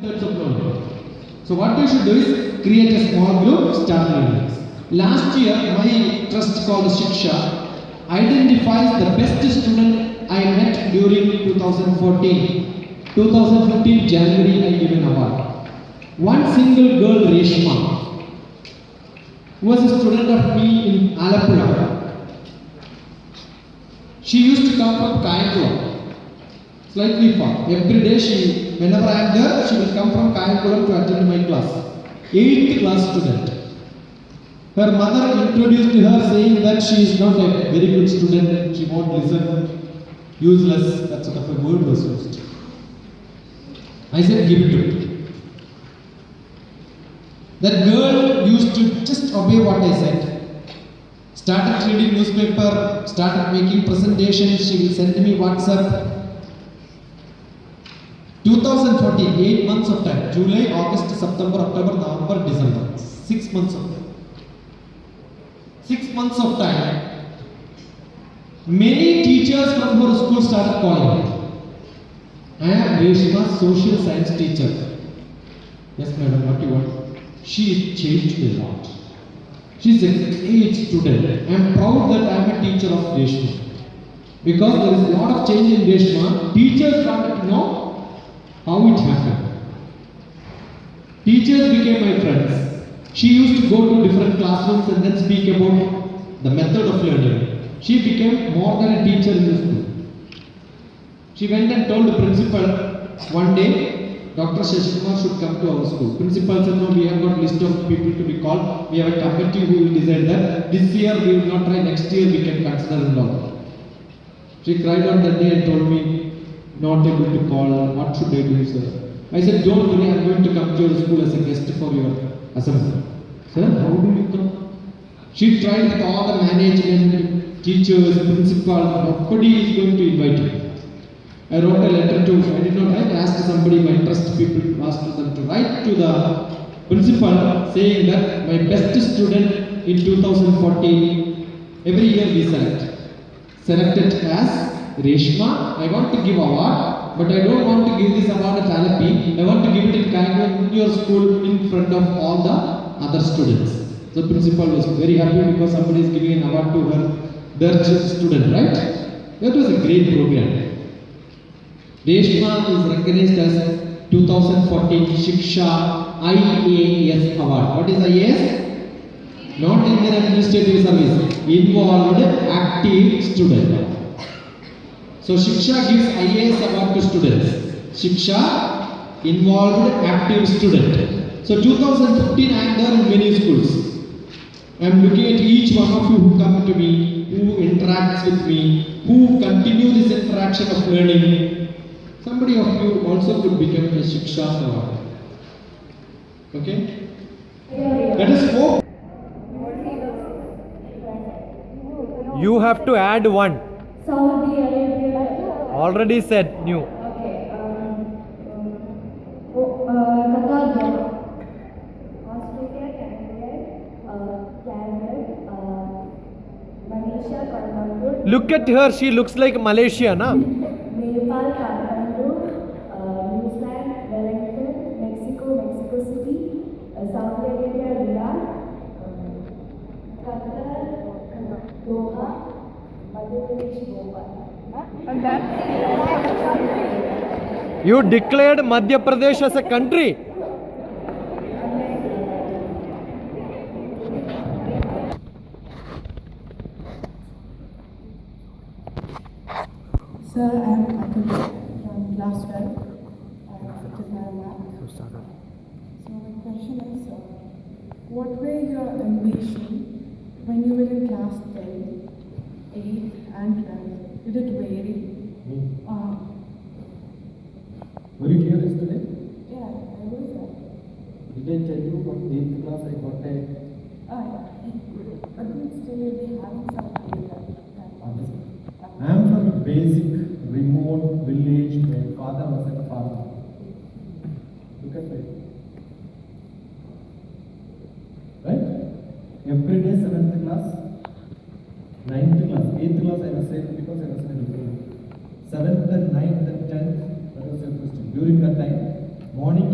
methods of learning. So what we should do is create a small group, start learning. Last year, my trust called Shiksha identifies the best student I met during 2014. 2015 January, I gave an award. One single girl, Reshma, who was a student of me in Alapura. She used to come from Kayankulam, slightly far. Every day, whenever I am there, she will come from Kayankulam to attend my class. 8th class student. Her mother introduced her saying that she is not a very good student, she won't listen, useless, that sort of a word was used. I said, give it to me. That girl used to just obey what I said. Started reading newspaper, started making presentations, she will send me WhatsApp. 2014, 8 months of time, July, August, September, October, November, December, 6 months of time. 6 months of time, many teachers from her school started calling me. I am Reshma's social science teacher. Yes, madam, what do you want? She changed a lot. She is a great student. I am proud that I am a teacher of Reshma. Because there is a lot of change in Reshma, teachers wanted to know how it happened. Teachers became my friends. She used to go to different classrooms and then speak about the method of learning. She became more than a teacher in the school. She went and told the principal one day, Dr. Shashikumar should come to our school. Principal said, no, we have got list of people to be called. We have a committee who will decide that. This year we will not try, next year we can consider and all. She cried out that day and told me, not able to call, what should I do, sir? I said, don't worry, I am going to come to your school as a guest for your assembly. Sir, how do you come? She tried with all the management, teachers, principal, nobody is going to invite you. I wrote a letter to, I did not write, I asked somebody, my trust people, asked them to write to the principal saying that my best student in 2014, every year we selected as Reshma. I want to give award, but I don't want to give this award at Alapi. I want to give it in Kayankulam, in your school, in front of all the other students. So principal was very happy because somebody is giving an award to her, their student, right? That was a great program. Reshma is recognized as 2014 Shiksha IAS award. What is IAS? Not Indian Administrative Service. Involved active student. So Shiksha gives IAS award to students. Shiksha involved active student. So 2015 I am there in many schools. I am looking at each one of you who come to me, who interacts with me, who continue this interaction of learning. Somebody of you also could become a Shiksha award. Okay? Let us hope. You have to add one. Saudi Arabia. Already said new. Okay. Qatar. Australia, Canada, Malaysia, Kuala Look at her, she looks like Malaysia, na? Nepal, Kathmandu, New Zealand, Wellington, Mexico City, Saudi Arabia, Riyadh, Qatar, Doha, Madhya Pradesh, Bhopal. You declared Madhya Pradesh as a country. Sir, I am Atul from class 12. I am accepted my math. So my question is, what were your ambition when you were in class 10, 8 and 12? Did it vary? Were you here yesterday? Yeah, I was there. Did I tell you what 8th class I got a But still you'll be having some data. I am from a basic, remote village. My father was a farmer. Look at that. Right? Every day 7th class, 9th class, 8th class I was saying because I was in a different. 7th and 9th and 10th, that was interesting. During that time, morning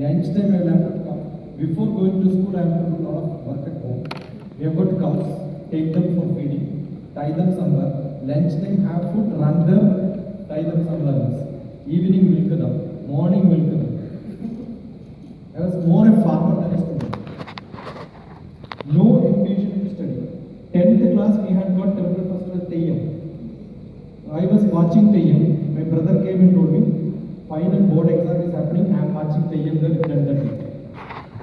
Lunchtime I will have to come. Before going to school, I have to do a lot of work at home. We have got cows, take them for feeding, tie them somewhere. Lunchtime have food, run them, tie them somewhere else. Evening milk them, morning milk them. I was more a farmer than a student. No ambition to study. 10th class we had got temple festival Teyyam. I was watching Teyyam. My brother came and told me, final board exam is happening, I am watching Teyyam till 10:30.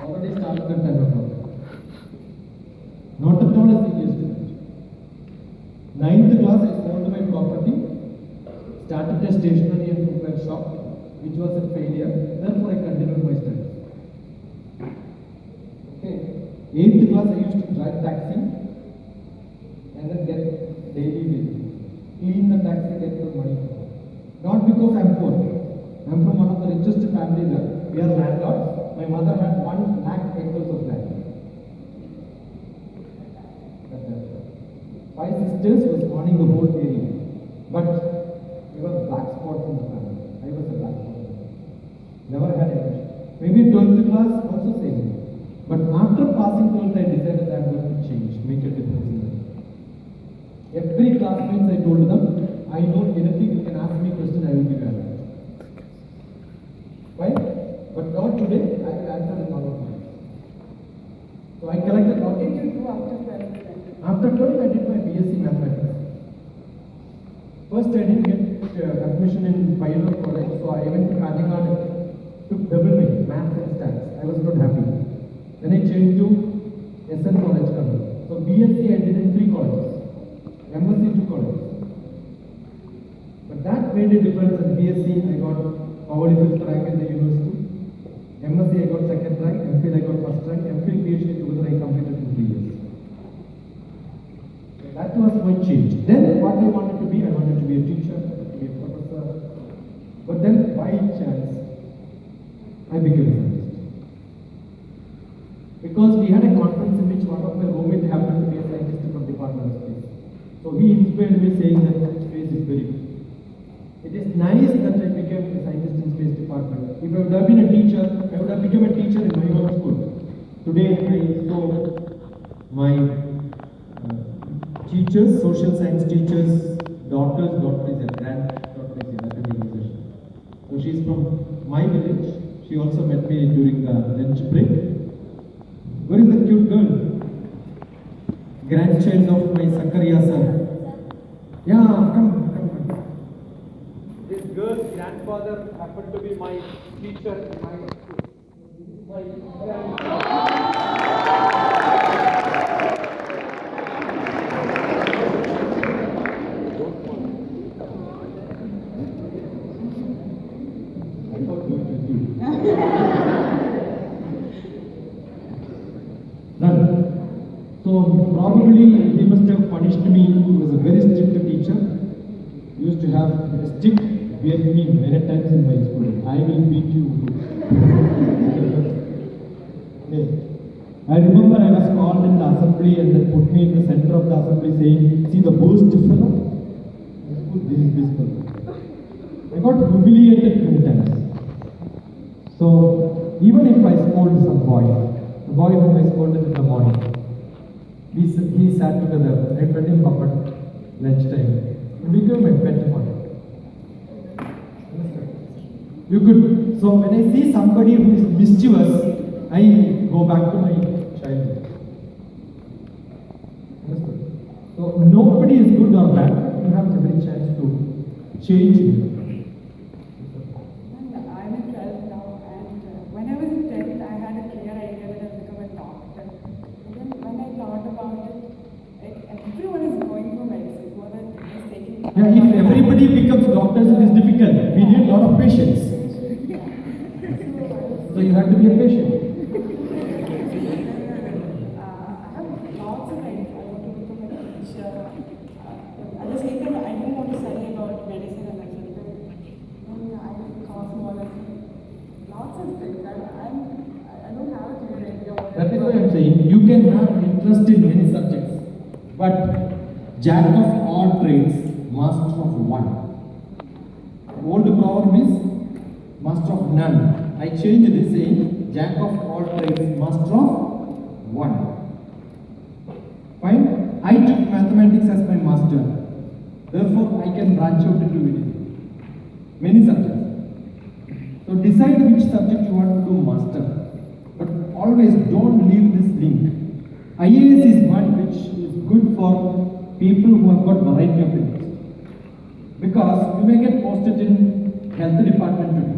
Already started at 10 o'clock. Not at all a serious student. 9th class I sold my property, started a stationery and footwear shop, which was a failure. Therefore I continued my studies. Okay. 8th class I used to drive taxi and then get daily wage. Clean the taxi, get the money. Not because I am poor. I am from one of the richest families there. We are landlords. My mother had 1 lakh acres of land. Five sisters was owning the whole area. But there were black spots in the family. I was a black spot. Never had any. Maybe 12th class also same. But after passing 12th, I decided that I am going to change, make a difference in life. Every classmates I told them, I know anything, you can ask me question, I will give you an answer. Why? But not today, I will answer in all of mine. So I collected. What did you do after 12th? After 12th, I did my BSc Mathematics. First, I didn't get admission in Pioneer College, so I went to Kalinga, took double major, Maths and Stats. I was not happy. Then I changed to SN College. So BSc I did in 3 colleges, MSc 2 colleges. But that made a difference. In BSc I got probably 5th rank in the university. MSc I got 2nd rank, MPhil I got 1st rank, MPhil PhD together I completed in 3 years. So that was my change. Then what I wanted to be a teacher, to be a professor. But then by chance, I became a scientist. Because we had a conference in which one of my roommates happened to be a scientist from Department of Space. So he inspired me saying that space is very good. It is nice that I became a scientist in Space Department. If I would have been a teacher, I would have become a teacher in my own school. Today I saw my teachers, social science teachers, daughter is a granddaughter is in attending the session. So she is from my village. She also met me during the lunch break. Where is the cute girl? Grandchild of my Zakaria sir. Yeah, come. This girl's grandfather happened to be my teacher in my school. My I thought you would do. None. So probably he must have punished me. He was a very strict teacher. He used to have a stick beat me many times in my school. I will beat you. I remember I was called in the assembly and then put me in the center of the assembly saying, see the worst fellow? This is this fellow. I got humiliated many times. So even if I scold some boy, the boy whom I scolded in the morning, he sat together. I fed him up at lunchtime. He became my pet boy. You could. So when I see somebody who is mischievous, I go back to my childhood. Understood? So nobody is good or bad. You have every chance to change it. I'm in 12th now, and when I was in 10th, I had a clear idea that I would become a doctor. And then when I thought about it, everyone is going for medicine. Who are the is taking? Yeah, if everybody becomes doctors, it is difficult. We need a lot of patience. So you have to be a patient. I have lots of ideas. I want to become a teacher. At the same time, I don't want to study about medicine and etc. And I will cosmology. Lots of things. I don't have a clear idea what. That is why I am saying you can have interest in many subjects, but jack of all trades, master of one. The old proverb is master of none. I changed this saying, Jack of all trades, master of one. Fine? I took mathematics as my master. Therefore, I can branch out into many subjects. So decide which subject you want to do master. But always don't leave this link. IAS is one which is good for people who have got variety of interests. Because you may get posted in health department today.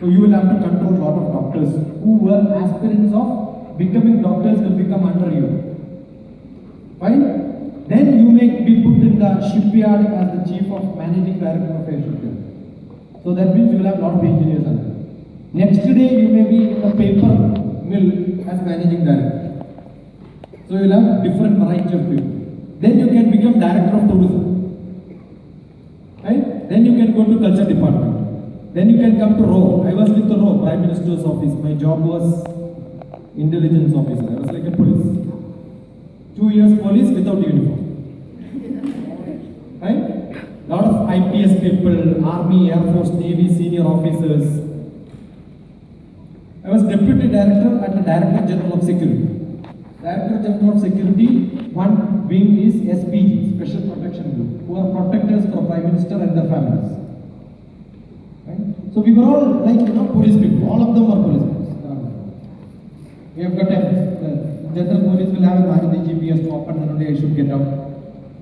So you will have to control a lot of doctors who were aspirants of becoming doctors will become under you. Fine? Then you may be put in the shipyard as the chief of managing director of a shipyard. So that means you will have a lot of engineers under you. Next day you may be in the paper mill as managing director. So you will have different variety of people. Then you can become director of tourism. Right? Then you can go to culture department. Then you can come to RAW. I was with the RAW, Prime Minister's office. My job was intelligence officer. I was like a police. 2 years police without uniform. Right? Lot of IPS people, Army, Air Force, Navy, senior officers. I was deputy director at the Director General of Security. Director General of Security, one wing is SPG, Special Protection Group, who are protectors for Prime Minister and their families. Right? So we were all like, police people. All of them are police people. We have got a General Police will have a Maruti GPS to open and only I should get out.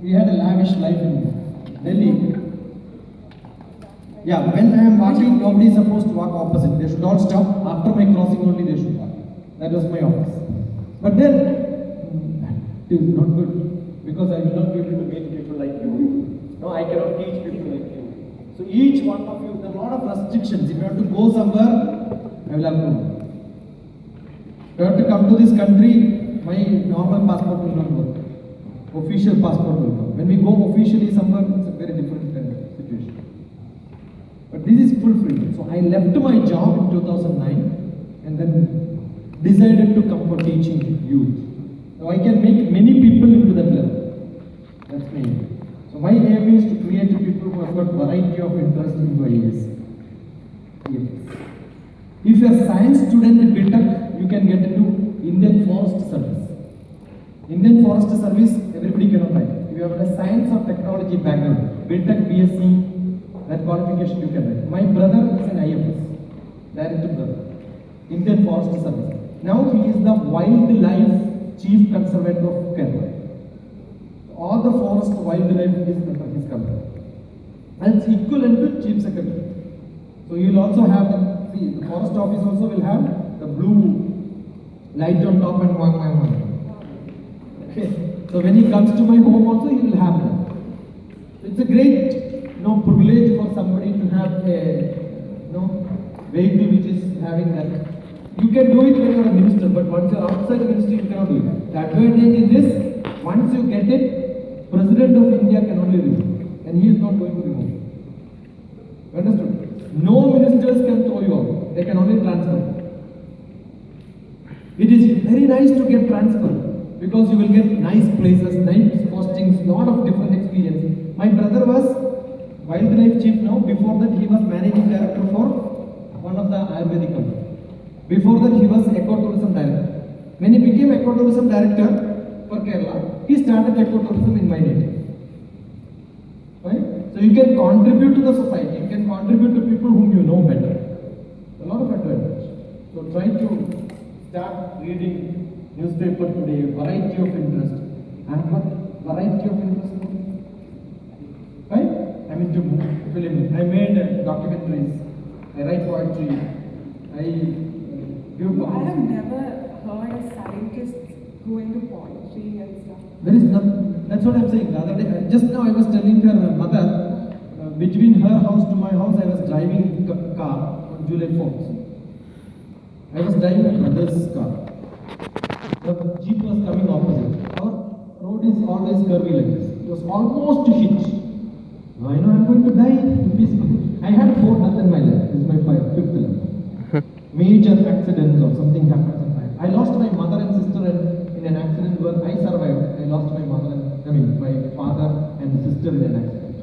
We had a lavish life in Delhi. Yeah, when I am walking, nobody is supposed to walk opposite. They should all stop. After my crossing only they should walk. That was my office. But then, it is not good. Because I will not be able to meet people like you. No, I cannot teach people like you. So each one of you, there are a lot of restrictions. If you have to go somewhere, I will have to go. If you have to come to this country, my normal passport will not work. Official passport will come. When we go officially somewhere, it's a very different situation. But this is full freedom. So I left my job in 2009 and then decided to come for teaching youth. So I can make many people into that level. That's my aim. So my aim is to create people who have got variety of interest in IAS. Yes. If you are a science student in BTech, you can get into Indian Forest Service. Indian Forest Service, everybody cannot write. If you have a science or technology background, BTech, BSc, that qualification you can write. My brother is an IFS, director brother, Indian Forest Service. Now he is the wildlife chief conservator of Kerala. All the forest wildlife is under his control. And it's equivalent to chief secretary. So you will also have the forest office also will have the blue light on top and one. Okay. So when he comes to my home also he will have that. It's a great privilege for somebody to have a vehicle which is having that. You can do it when you are a minister, but once you are outside the ministry, you cannot do it. The advantage in this, once you get it, President of India can only remove, and he is not going to remove. Understood? No ministers can throw you out; they can only transfer. It is very nice to get transferred because you will get nice places, nice postings, lot of different experience. My brother was wildlife chief now. Before that, he was managing director for one of the Ayurvedic companies. Before that, he was ecotourism director. When he became ecotourism director for Kerala, he started ecotourism in my native. Right? So you can contribute to the society. You can contribute to people whom you know better. A lot of advantage. So try to start reading newspaper today. Variety of interest. And what variety of interest? Right? I'm into film. I made documentaries. I write poetry. I have never heard a scientist go into poetry and stuff. There is nothing. That's what I'm saying. The other day, just now I was telling her mother, between her house to my house, I was driving a car on July 4th. I was driving my brother's car. The jeep was coming opposite. Our road is always curvy like this. It was almost to hit. Now I know I'm going to die peacefully. I had 4 deaths in my life. This is my 5th life. Major accidents or something happens in life. I lost my mother and sister in an accident where I survived. I lost my my father and sister in an accident.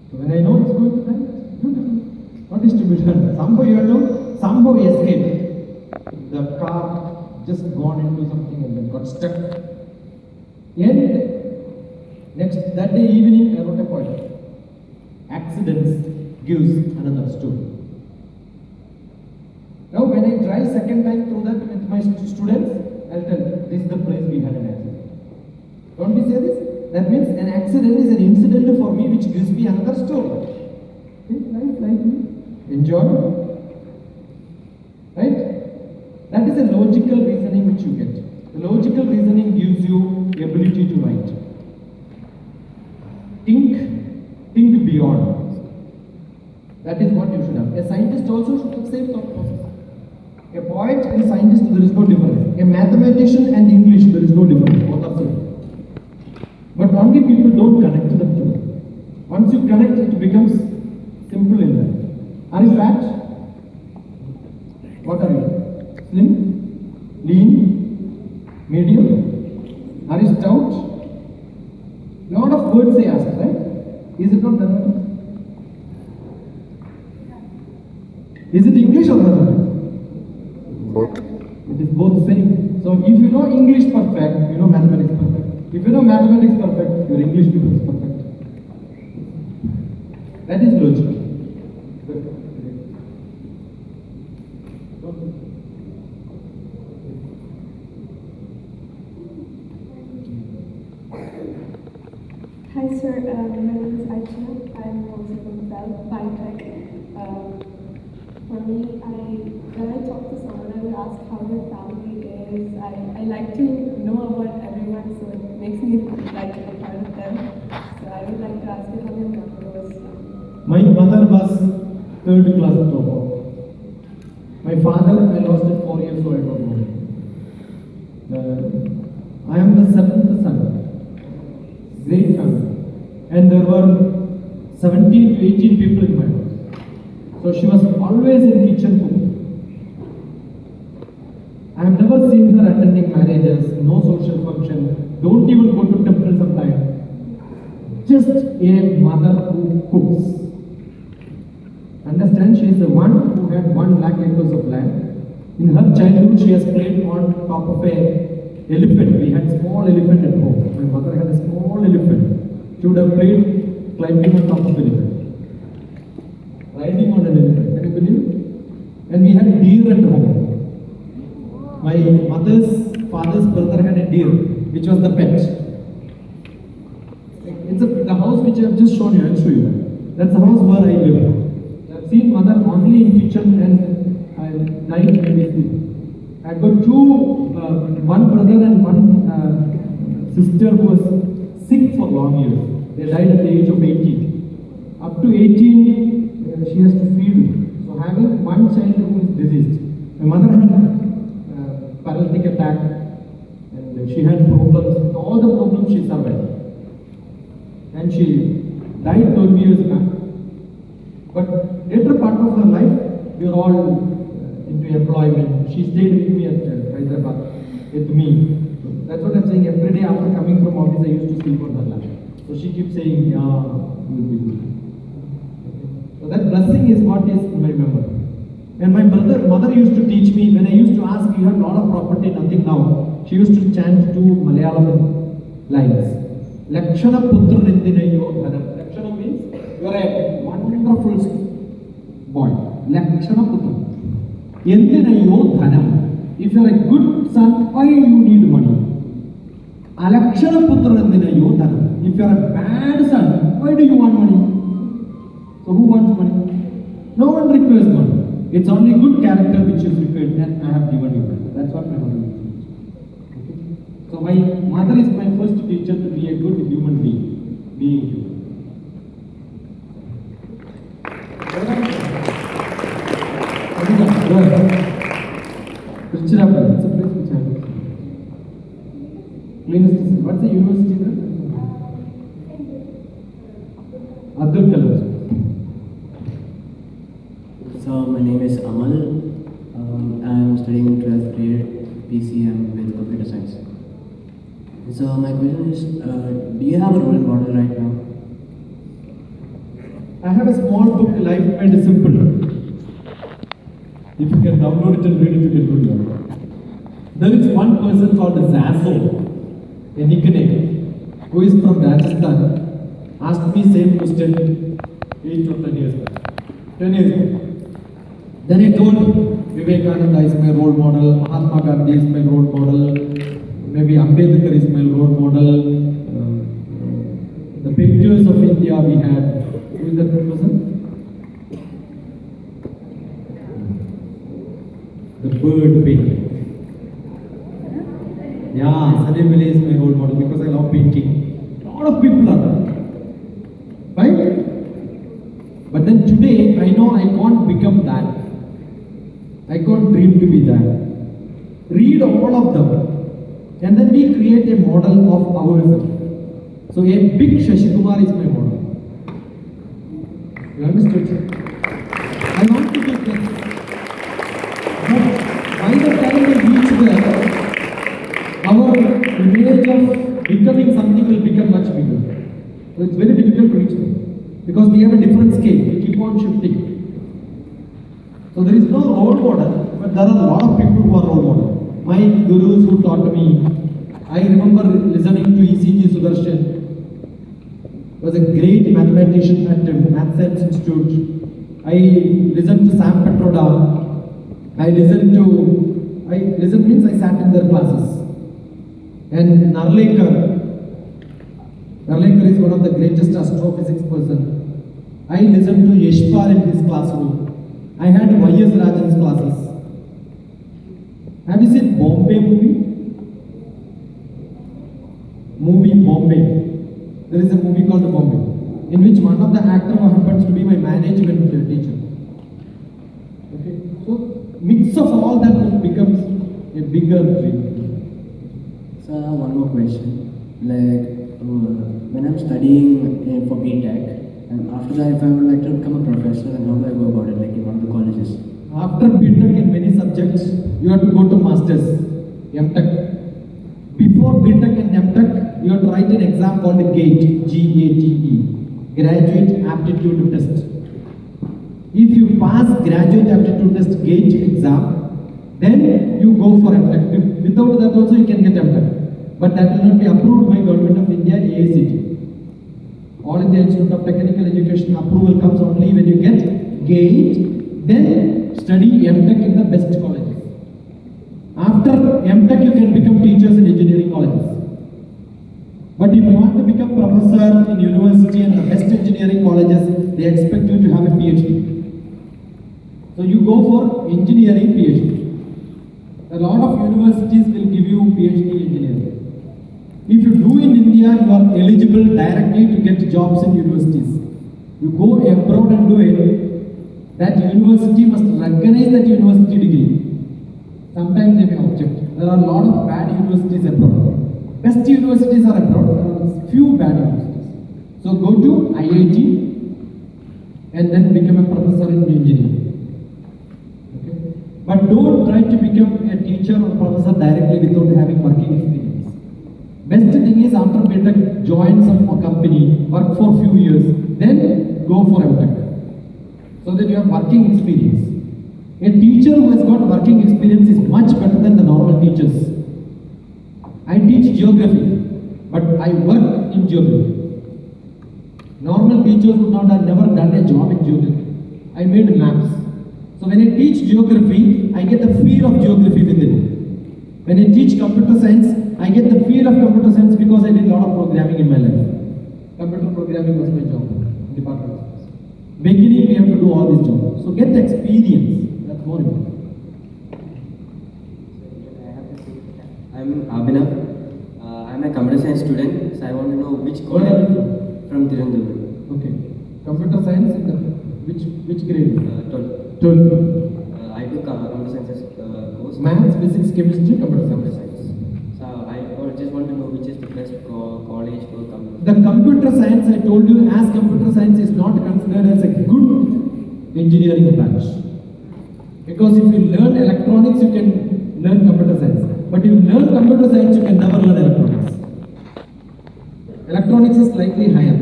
So when I know it's going to die, it's beautiful. is to be done? Somehow you have to somehow escape. The car just gone into something and then got stuck. And next, that day evening, I wrote a poem. Accidents gives another story. Now, when I drive second time through that with my students, I'll tell this is the place we had an accident. Don't we say this? That means an accident is an incident for me which gives me another story. Take life lightly, enjoy. Right? That is a logical reasoning which you get. The logical reasoning gives you the ability to write. Think beyond. That is what you should have. A scientist also should have same thought process. A poet and a scientist, there is no difference. A mathematician and English, there is no difference. Both are same. But only people don't connect them together. Once you connect, it becomes simple in life. Are you fat? What are you? Slim? Lean? Medium? Are you stout? Lot of words they ask, right? Is it not that? Is it English or mathematics? Both. It is both same. So if you know English perfect, you know mathematics perfect. If you know mathematics perfect, your English becomes perfect. That is logic. Hi sir, my name is Aisha. I'm also from Biotech. For me, when I talk to someone, I would ask how their family is. I like to know about everyone, so it makes me like a part of them. So I would like to ask you how your mother was. My mother was third class dropout. My father, I lost at 4 years, so I don't know. I am the seventh son. Great family. And there were 17 to 18 people in my house. So she was always in kitchen cooking. I have never seen her attending marriages, no social function, don't even go to temple sometimes. Just a mother who cooks. Understand, she is the one who had 1 lakh acres of land. In her childhood, she has played on top of a elephant. We had small elephant at home. My mother had a small elephant. She would have played climbing on top of elephant. Riding on an elephant, can you believe? And we had deer at home. My mother's father's brother had a deer, which was the pet. It's the house which I have just shown you, I'll show you. That's the house where I live. I've seen mother only in kitchen and night when we sleep. I've got one brother and one sister who was sick for long years. They died at the age of 18. Up to 18, she has to feed. So having one child who is diseased. My mother had paralytic attack and she had problems. All the problems she survived. And she died 12 years back. But later part of her life, we were all into employment. She stayed with me at Hyderabad, with me. So that's what I'm saying. Every day after coming from office, I used to sleep on her lap. So she keeps saying, yeah, you will be good. So that blessing is what is in my memory. And my mother used to teach me, when I used to ask, you have a lot of property, nothing now. She used to chant 2 Malayalam lines. Lakshana Putra Nindinayo Dhanam. Lakshana means you are a wonderful boy. Lakshana Putra. Nindinayo Dhanam. If you are a good son, why you need money? Alakshana Putra Nindinayo Dhanam. If you are a bad son, why do you want money? So who wants money? No one requires money. It's only good character which is required, and I have given you that. That's what my mother will teach. Okay? So my mother is my first teacher to be a good human being. Being human. It's a place which I have. Cleanest city. What's the university there? Abdul Kalam. So my name is Amal. I'm studying 12th grade PCM with computer science. So my question is, do you have a role model right now? I have a small book, Life Made Simple. can download it and read it, you can do that. There is one person called Zazzle, a nickname, who is from Rajasthan, asked me same question 8 or 10 years back. 10 years ago. Then I told Vivekananda is my role model, Mahatma Gandhi is my role model, maybe Ambedkar is my role model, the painters of India we had. Who is that person? The bird painter. Yeah, Salim Ali is my role model because I love painting. A lot of people are there. Right? But then today, I know I can't become that. I can't dream to be that. Read all of them. And then we create a model of ourselves. So a big Shashi Kumar is my model. You understood? I want to do this. But by the time we reach there, our image of becoming something will become much bigger. So it's very difficult to reach them. Because we have a different scale. We keep on shifting. So there is no role model, but there are a lot of people who are role model. My gurus who taught me, I remember listening to ECG Sudarshan. He was a great mathematician at the Math Science Institute. I listened to Sam Petroda. I listened means I sat in their classes. And Narlekar is one of the greatest astrophysics person. I listened to Yeshpal in his classroom. I had Y.S. Rajan's classes. Have you seen Bombay movie? Bombay. There is a movie called Bombay, in which one of the actors happens to be my management teacher. Okay, so mix of all that becomes a bigger dream. So I have one more question. When I'm studying for BTech, and after that, if I would like to become a professor, then how do I go about it, in one of the colleges? After BTech in many subjects, you have to go to Masters, MTech. Before BTech and MTech, you have to write an exam called GATE, G-A-T-E, Graduate Aptitude Test. If you pass Graduate Aptitude Test GATE exam, then you go for MTech. Without that also you can get MTech. But that will not be approved by Government of India, AICTE. All India Institute of Technical Education approval comes only when you get GATE, then study MTech in the best colleges. After MTech, you can become teachers in engineering colleges. But if you want to become professor in university and the best engineering colleges, they expect you to have a PhD. So you go for engineering PhD. A lot of universities will give you PhD in engineering. If you do in India, you are eligible directly to get jobs in universities. You go abroad and do it, that university must recognize that university degree. Sometimes they may object. There are a lot of bad universities abroad. Best universities are abroad, there are few bad universities. So go to IIT and then become a professor in engineering. Okay? But don't try to become a teacher or professor directly without having working experience. Best thing is after BTech, join some company, work for few years, then go for MTech. So that you have working experience. A teacher who has got working experience is much better than the normal teachers. I teach geography, but I work in geography. Normal teachers would not have never done a job in geography. I made maps. So when I teach geography, I get the feel of geography within. When I teach computer science, I get the feel of computer science because I did a lot of programming in my life. Computer programming was my job, department of science. Beginning, we have to do all these jobs. So get experience. That's more important. I'm Abhinav. I'm a computer science student, so I want to know which Where are you from Tirunelveli. Okay. Computer science in the which grade? 12th. 12th. I do computer sciences course. Maths, physics, chemistry, computer Computer science. science. So I just want to know which is the best college for computer. The computer science I told you as computer science is not considered as a good engineering branch. Because if you learn electronics, you can learn computer science. But if you learn computer science, you can never learn electronics. Electronics is slightly higher.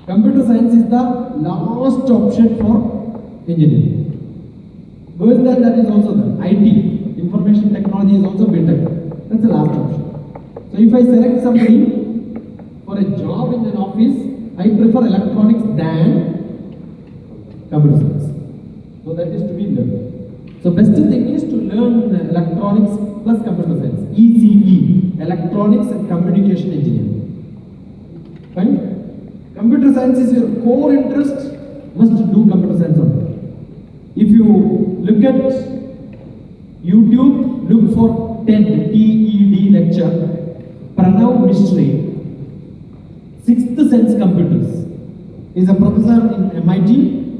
Computer science is the last option for engineering. Worse than that is also the IT, information technology is also better. That's the last option. So if I select somebody for a job in an office, I prefer electronics than computer science. So that is to be learned. So best thing is to learn electronics plus computer science. ECE, electronics and communication engineering. Fine? Computer science is your core interest, must do computer science only. If you look at YouTube, look for TED lecture, Pranav Mishra, Sixth Sense Computers. He is a professor in MIT,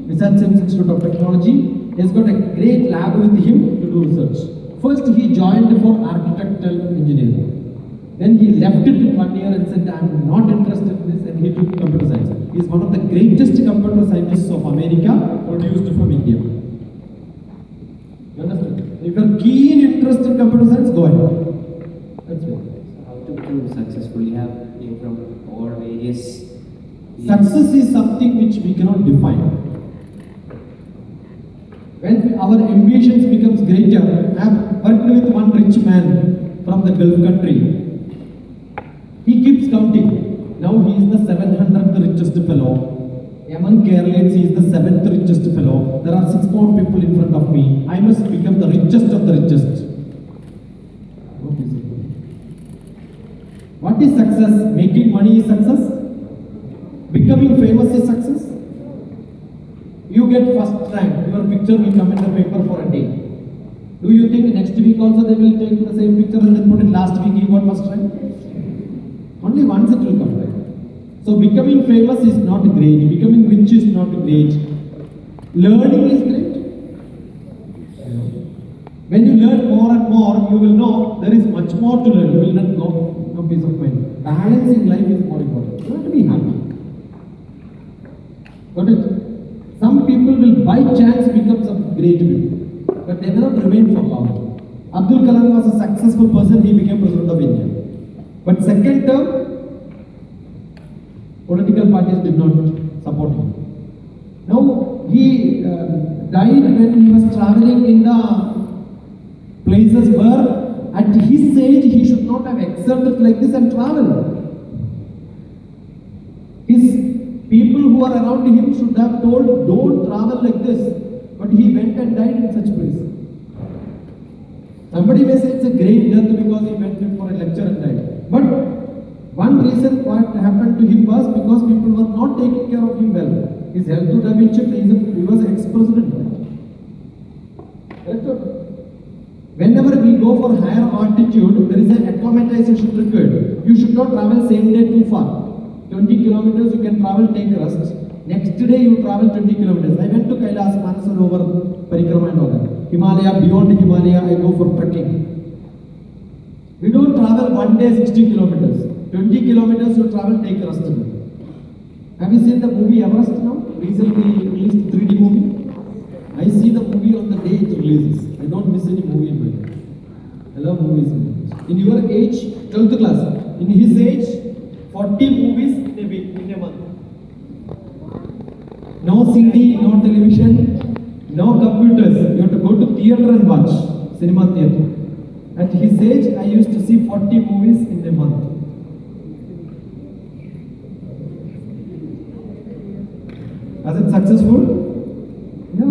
Research Institute of Technology. He has got a great lab with him to do research. First he joined for architectural engineering. Then he left it in 1 year and said, I am not interested in this, and he took computer science. He is one of the greatest computer scientists of America, produced from India. You understand? If you are keen interest in computer science, go ahead. That's it. How to become successful? You have came from all various. Success is something which we cannot define. When our ambitions becomes greater, I have worked with one rich man from the Gulf country. He keeps counting. Now he is the 700th richest fellow. Among Keralians, he is the 7th richest fellow. There are 6 more people in front of me. I must become the richest of the richest. What is success? Making money is success? Becoming famous is success? You get first rank, your picture will come in the paper for a day. Do you think next week also they will take the same picture and then put it last week you got first rank? Only once it will come, right? So becoming famous is not great, becoming rich is not great. Learning is great. When you learn more and more, you will know there is much more to learn. You will not go no peace of mind. Balance in life is more important. You have to be happy. Got it? Some people will by chance become some great people, but they will not remain for long. Abdul Kalam was a successful person, he became President of India. But second term, political parties did not support him. Now, he died when he was traveling in the places where at his age he should not have excelled like this and traveled. His people who are around him should have told, don't travel like this. But he went and died in such place. Somebody may say it's a great death because he went in for a lecture and died. But one reason what happened to him was because people were not taking care of him well. His health would have been checked. He was ex-president. Whenever we go for higher altitude, there is an acclimatization required. You should not travel same day too far. 20 kilometers you can travel, take rest. Next day you travel 20 kilometers. I went to Kailas, Manasarovar, Parikrama and all that. Himalaya, beyond Himalaya, I go for trekking. We don't travel one day 60 kilometers. 20 kilometers you travel, take rest. Have you seen the movie Everest now? Recently released 3D movie. I see the movie on the day it releases. I don't miss any movie in my life. I love movies. In your age, 12th class. In his age, 40 movies in a week, in a month. No CD, no television, no computers. You have to go to theatre and watch, cinema theatre. At his age, I used to see 40 movies in a month. Was it successful? No.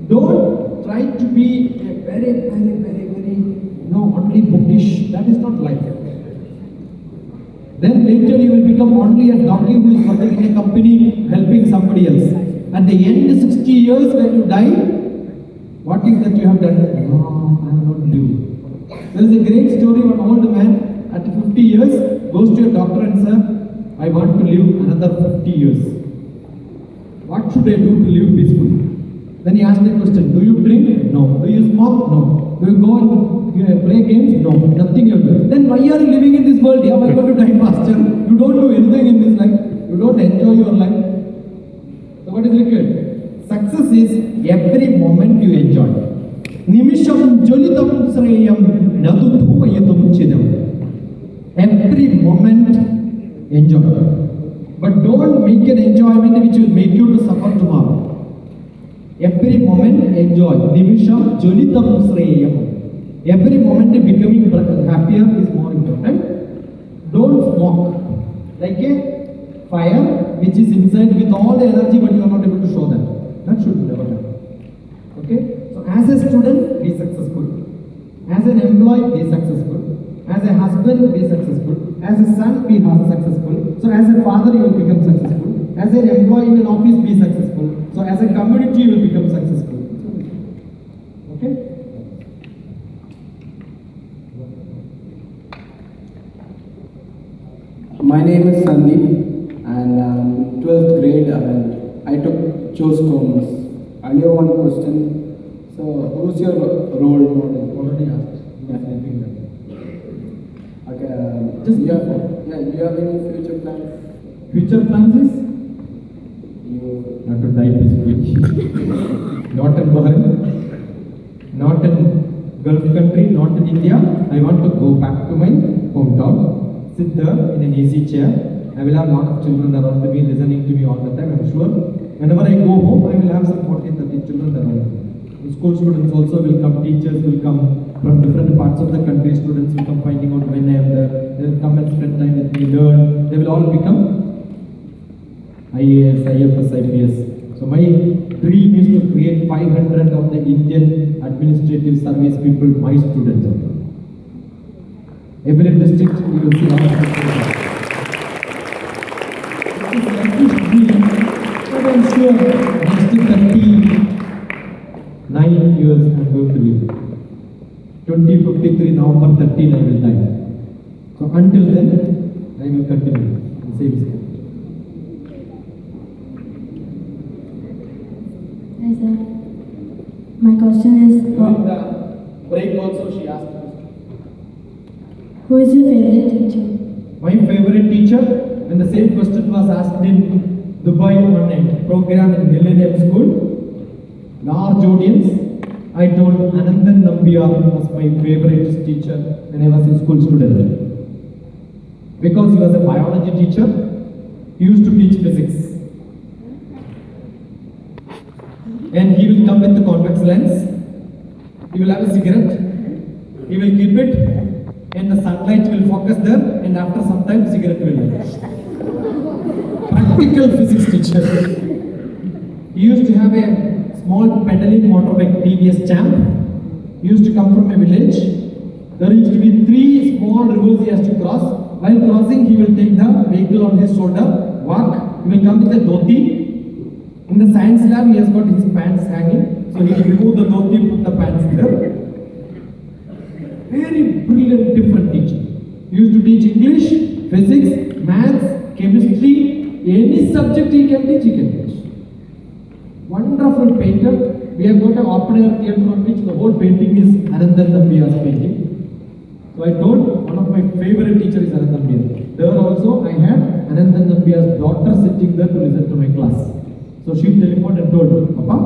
Don't try to be a very, only bookish. That is not life. Then later you will become only a donkey who is working in a company helping somebody else. At the end, 60 years when you die, what is that you have done? No, I have not lived. There is a great story of an old man at 50 years goes to a doctor and says, I want to live another 50 years. What should I do to live peacefully? Then he asked the question, do you drink? No. Do you smoke? No. Do you go and play games? No. Nothing you do. Then why are you living in this world? Yeah, why going to die faster? You don't do anything in this life. You don't enjoy your life. So what is required? Success is every moment you enjoy. Nimisham jolitam sreyam nadu dhuvayatum chidam. Every moment enjoy. But don't make an enjoyment which will make you to suffer tomorrow. Every moment enjoy. Nivisham Jolitam Sreyam. Every moment becoming happier is more important. Don't smoke. Like a fire which is inside with all the energy but you are not able to show that. That should never happen. Okay? So as a student, be successful. As an employee, be successful. As a husband, be successful. As a son, be successful. So as a father, you will become successful. As an employee in an office, be successful. So as a community, you will become successful. Okay? My name is Sandeep and 12th grade and I chose commerce. Earlier one question. So who's your role model? Already asked. Okay. Just you have any future plans? Future plans is You not to die peacefully. Not in Bahrain, not in Gulf country, not in India. I want to go back to my hometown, sit there in an easy chair. I will have a lot of children around me listening to me all the time, I'm sure. Whenever I go home, I will have some 40-30 children around me. School students also will come, teachers will come from different parts of the country, students will come finding out when I am there. They will come and spend time with me, learn. They will all become IAS, IFS, IPS. So my dream is to create 500 of the Indian administrative service people, my students. Every district you will see how but I'm sure next 39 years I'm going to live. 2053 November 13 I will die. So until then I will continue the same skill. Hi sir. My question is, During the break also she asked us. who is your favorite teacher? My favorite teacher, when the same question was asked in Dubai on a program in Millennium School, large audience, I told Anandan Nambiar was my favorite teacher when I was a school student. Because he was a biology teacher, he used to teach physics. And he will come with the convex lens, he will have a cigarette, he will keep it, and the sunlight will focus there, and after some time cigarette will vanish. Practical physics teacher. He used to have a small pedaling motorbike TVS champ. He used to come from a village. There used to be 3 small rivers he has to cross. While crossing, he will take the vehicle on his shoulder, walk, he will come with a dhoti. In the science lab, he has got his pants hanging, so he will remove the dhoti, put the pants there. Very brilliant, different teacher. He used to teach English, physics, maths, chemistry, any subject he can teach, he can teach. Wonderful painter. We have got an open air theatre on which the whole painting is Anandan Nambiar's painting. So I told one of my favorite teachers is Anandan Nambiar. There also I had Anandan Nambiar's daughter sitting there to listen to my class. So she telephoned and told, Papa,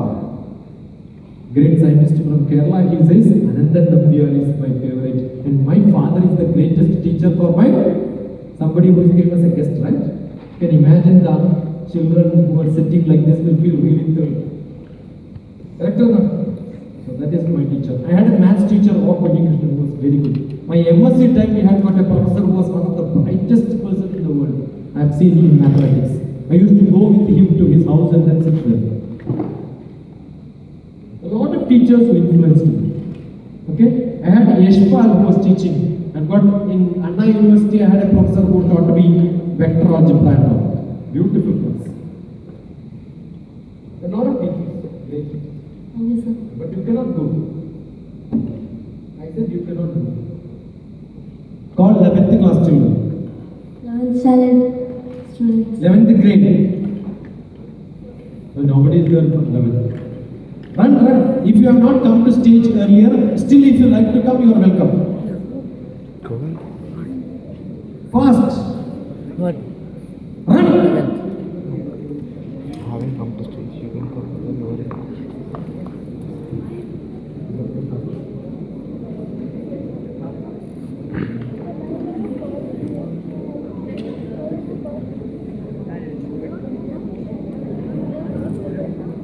great scientist from Kerala, he says Anandan Nambiar is my favorite. And my father is the greatest teacher for my, somebody who came as a guest, right? You can imagine the children who are sitting like this will feel really thrilled. Correct or not? So that is my teacher. I had a maths teacher, Krishnan, who was very good. My MSc time, we had got a professor who was one of the brightest person in the world. I have seen him in mathematics. I used to go with him to his house and then sit there. A lot of teachers who influenced me. Okay? I had Yashpal who was teaching. And got in Anna University, I had a professor who taught me vector algebra and all. Beautiful class. A lot of teachers. Great teachers. Thank you sir. But you cannot do. I said you cannot do. Call 11th class children. 11th standard students. 11th grade. So nobody is there for 11th. Run. If you have not come to stage earlier, still if you like to come, you are welcome. Fast. What? Run. Having come to stage, you can come to the lower end.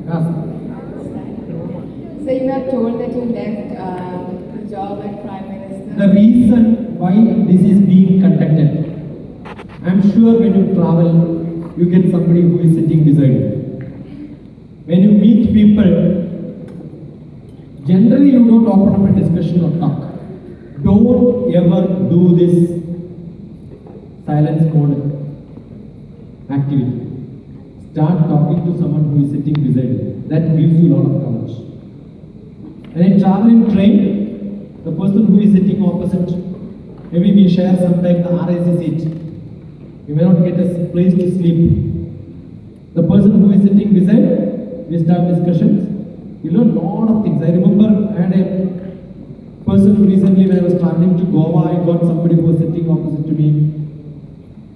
Yes. So you have told that you left the job at Prime Minister. The reason why this is being conducted, I'm sure when you travel, you get somebody who is sitting beside you. When you meet people, generally you don't open up a discussion or talk. Don't ever do this silence mode activity. Start talking to someone who is sitting beside you. That gives you a lot of courage. When I travel in train, the person who is sitting opposite, maybe we share sometimes the RAC seat. You may not get a place to sleep. The person who is sitting beside, we start discussions. You learn a lot of things. I remember I had a person recently when I was traveling to Goa, I got somebody who was sitting opposite to me.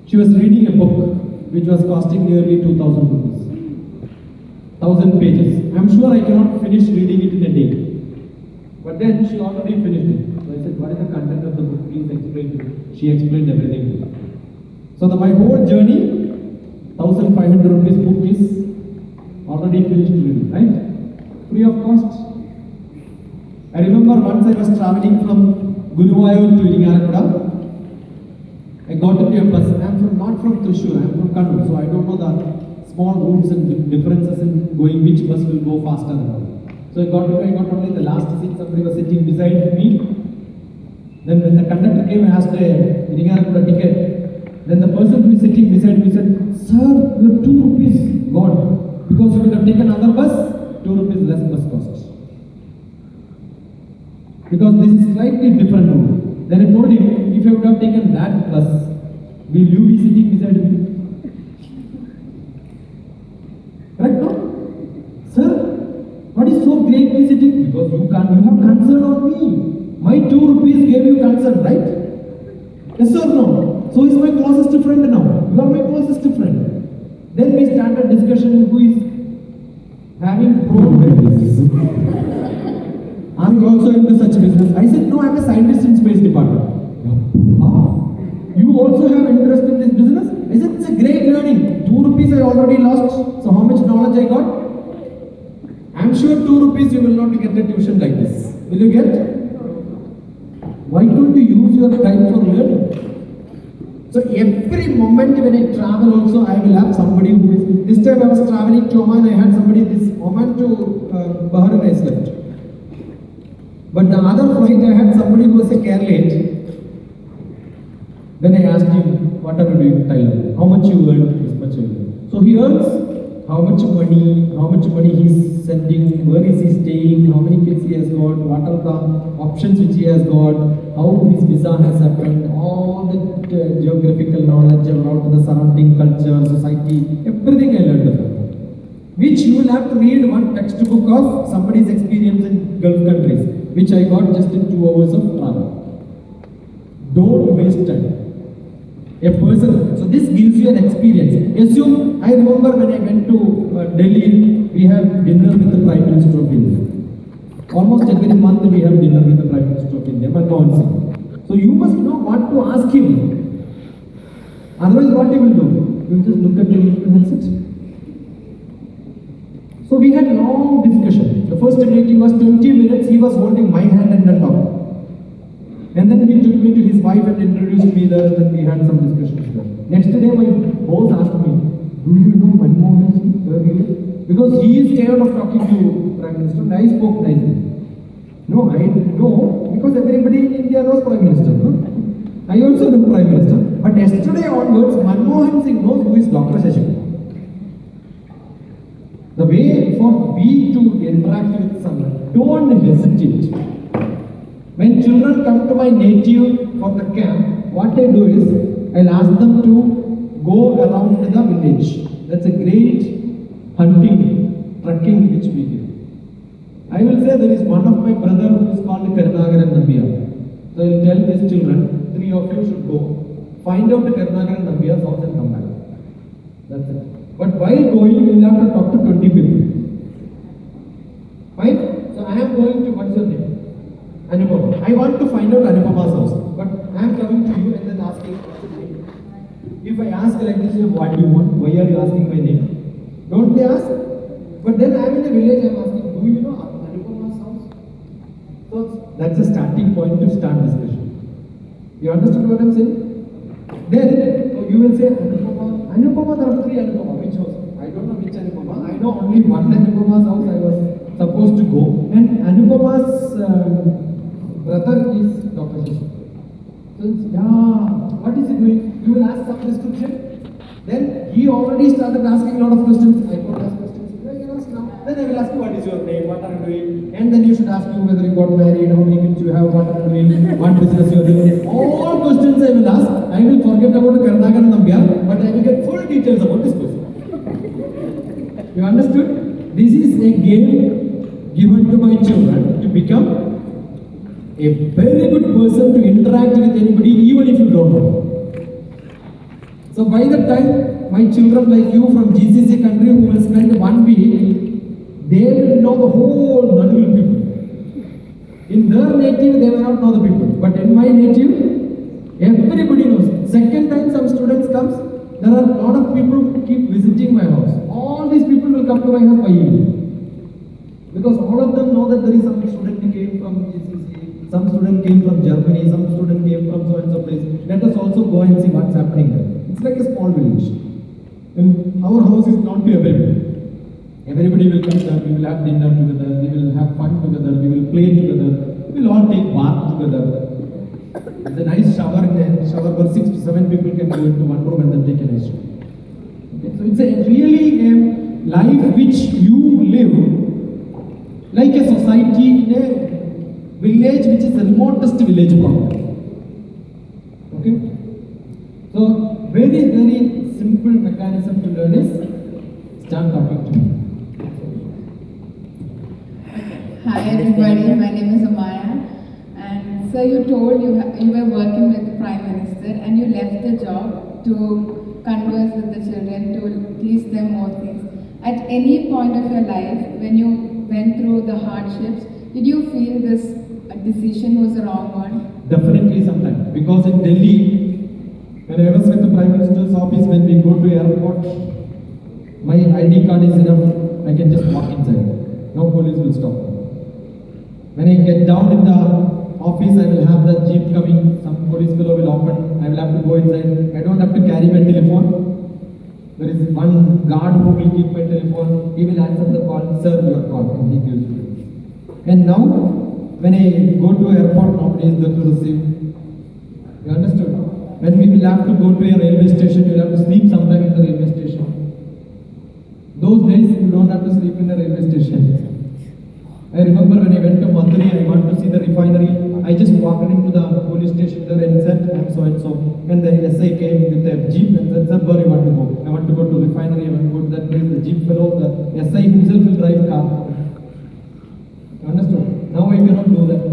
She was reading a book which was costing nearly 2,000 rupees. 1,000 pages. I'm sure I cannot finish reading it in a day. But then she already finished it. So I said, what is the content of the book? Please explain to me. She explained everything to me. So my whole journey, 1,500 rupees book is already finished reading, right? Free of cost. I remember once I was traveling from Guruvayur to Iringarakuda. I got into a bus. I am not from Thrissur, I am from Kannur, so I don't know the small routes and differences in going which bus will go faster and all. So I got only the last seat, somebody was sitting beside me. Then when the conductor came, I asked a Iringarakuda ticket. Then the person who is sitting beside me said, "Sir, your 2 rupees gone. Because you would have taken another bus, 2 rupees less bus cost." Because this is slightly different route. Then I told him, if I would have taken that bus, will you be sitting beside me? Right now? Sir, what is so great me sitting? Because you have concern on me. My 2 rupees gave you concern, right? Yes or no? So is my closest friend now. You are my closest friend. Then we started discussion who is having problems. Are you also into such business? I said, no, I am a scientist in space department. You also have interest in this business? I said, it's a great learning. 2 rupees I already lost. So how much knowledge I got? I'm sure 2 rupees you will not get a tuition like this. Will you get? Why don't you use your time for learning? So every moment when I travel also, I will have somebody who is... This time I was traveling to Oman, I had somebody, this Oman to Bahrain I slept. But the other flight I had somebody who was a care late. Then I asked him, what are you doing, Tyler? How much you earn? This much you earn. So he earns how much money he's sending, where is he staying, how many kids he has got, what are the options which he has got, how his visa has happened, all the geographical knowledge about the surrounding culture, society, everything I learned of him. Which you will have to read one textbook of somebody's experience in Gulf countries, which I got just in 2 hours of travel. Don't waste time. A person, so this gives you an experience. Assume, I remember when I went to Delhi, we have dinner with the Prime Minister of India. Almost every month we have dinner with the Prime Minister of India, Manmohan Singh. So you must know what to ask him. Otherwise what he will do? He will just look at him and that's it. So we had long discussion. The first meeting was 20 minutes, he was holding my hand and then talking. And then he took me to his wife and introduced me there, and then we had some discussions there. Next day my boss asked me, do you know Manmohan Singh earlier? Because he is scared of talking to Prime Minister, and I spoke nicely. No, I know, because everybody in India knows Prime Minister. No? I also know Prime Minister. But yesterday onwards, Manmohan Singh knows who is Dr. Shashi. The way for we to interact with someone, don't hesitate. When children come to my native for the camp, what I do is, I'll ask them to go around the village. That's a great hunting, trekking which we do. I will say there is one of my brother who is called Karnagaran Nambiya. So I will tell these children, 3 of you should go, find out the Karnagaran Nambiya's house and come back. That's it. But while going, you will have to talk to 20 people. Fine? So I am going to, what's your name? Anupama. I want to find out Anupama's house. But I am coming to you and then asking, what's your name? If I ask like this, what do you want? Why are you asking my name? Don't they ask? But then I am in a village, I am asking, do you know Anupama's house? That's a starting point to start discussion. You understood what I'm saying? Then you will say, Anupama, there are 3 Anupama. Which house? I don't know which Anupama. I know only one Anupama's house I was supposed to go. And Anupama's brother is Dr. Shashi. So, what is he doing? You will ask some description. Then he already started asking a lot of questions. I don't ask questions. You can ask now. Then I will ask you what is your name, what are you doing, and then you should ask you whether you got married, how many kids you have, what are you doing, what business you are doing. All questions I will ask. I will forget about Karnataka and Nambiar, but I will get full details about this person. You understood? This is a game given to my children to become a very good person to interact with anybody, even if you don't know. So by the time my children like you from GCC country who will spend 1 week, they will know the whole Nadul people. In their native, they may not know the people. But in my native, everybody knows. Second time some students comes, there are a lot of people who keep visiting my house. All these people will come to my house by evening. Because all of them know that there is some student who came from GCC, some student came from Germany, some student came from so and so place. Let us also go and see what's happening there. It's like a small village. And our house is not to everybody. Everybody will come there, we will have dinner together, we will have fun together, we will play together, we will all take bath together. There's a nice shower in there, shower where 6 to 7 people can go into one room and then take a nice shower. Okay? So it's a really a life which you live like a society in a village which is the remotest village probably. Okay? So very, very simple mechanism to learn is start talking to me. Hi everybody, my name is Amaya, and so you told you were working with the Prime Minister and you left the job to converse with the children, to teach them more things. At any point of your life, when you went through the hardships, did you feel this decision was the wrong one? Definitely sometimes, because in Delhi, when I was with the Prime Minister's office, when we go to airport, my ID card is enough, I can just walk inside. No police will stop me. When I get down in the office, I will have the jeep coming, some police fellow will open, I will have to go inside. I don't have to carry my telephone. There is one guard who will keep my telephone, he will answer the call, sir, your call, and he gives it. And now, when I go to airport, nobody is there to receive. You understood? When we will have to go to a railway station, you will have to sleep sometime in the railway station. Those days, you don't have to sleep in the railway station. I remember when I went to Mathuri, I want to see the refinery. I just walked into the police station there and said, I'm so and so. And the SI came with a jeep and said, sir, where you want to go? I want to go to refinery, I want to go to that place. The jeep fellow, the SI himself will drive car. You understood? Now I cannot do that.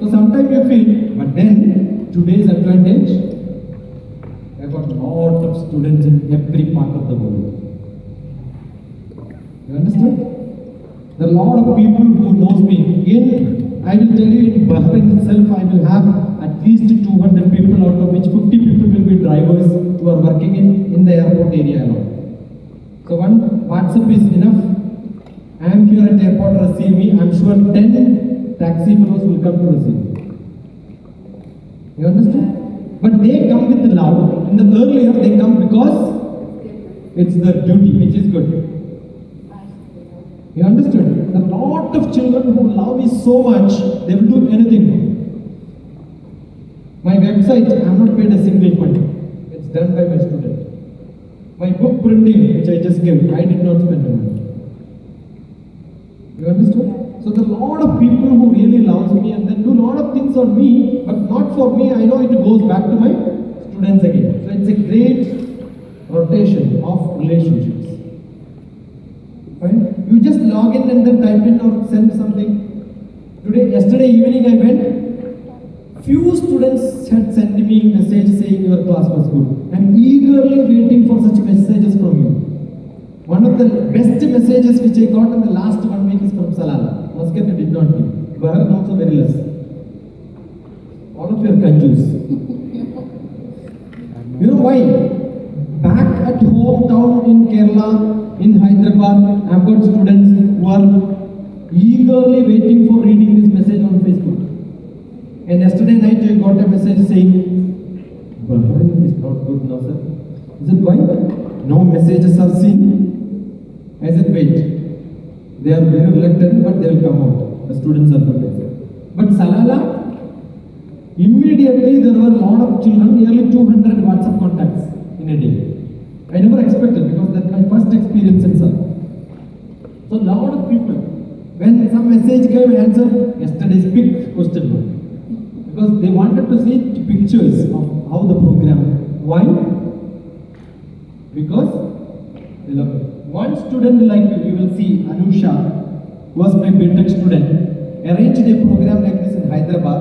So sometimes you feel, but then today's advantage, I got a lot of students in every part of the world. You understand? There are a lot of people who knows me. I will tell you, in Bahrain itself, I will have at least 200 people, out of which 50 people will be drivers who are working in the airport area alone. So one WhatsApp is enough. I am here at airport, receive me. I am sure 10 taxi fellows will come to receive me. You understand? But they come with the love. In the earlier, they come because it's their duty, which is good. You understood? A lot of children who love me so much, they will do anything. My website, I have not paid a single penny. It's done by my student. My book printing, which I just gave, I did not spend money. You understood? So there are a lot of people who really love me and then do a lot of things on me, but not for me. I know it goes back to my students again. So it's a great rotation of relationships. Fine? You just log in and then type in or send something. Yesterday evening I went, few students had sent me message saying your class was good. I'm eagerly waiting for such messages from you. One of the best messages which I got in the last 1 week is from Salala. Muscat did not give. Bahrain also very less. All of you are confused. You know why? Back at hometown in Kerala, in Hyderabad, I have got students who are eagerly waiting for reading this message on Facebook. And yesterday night I got a message saying, Bahrain is not good now, sir. I said, why? No messages are seen. I said, wait. They are very reluctant, but they will come out. The students are good. But Salala, immediately there were a lot of children, nearly 200 WhatsApp contacts in a day. I never expected because that's my first experience in Salala. So a lot of people, when some message came, answered yesterday's big question mark. Because they wanted to see pictures of how the program. Why? Because they love it. One student like you will see, Anusha, was my BTech student, arranged a program like this in Hyderabad.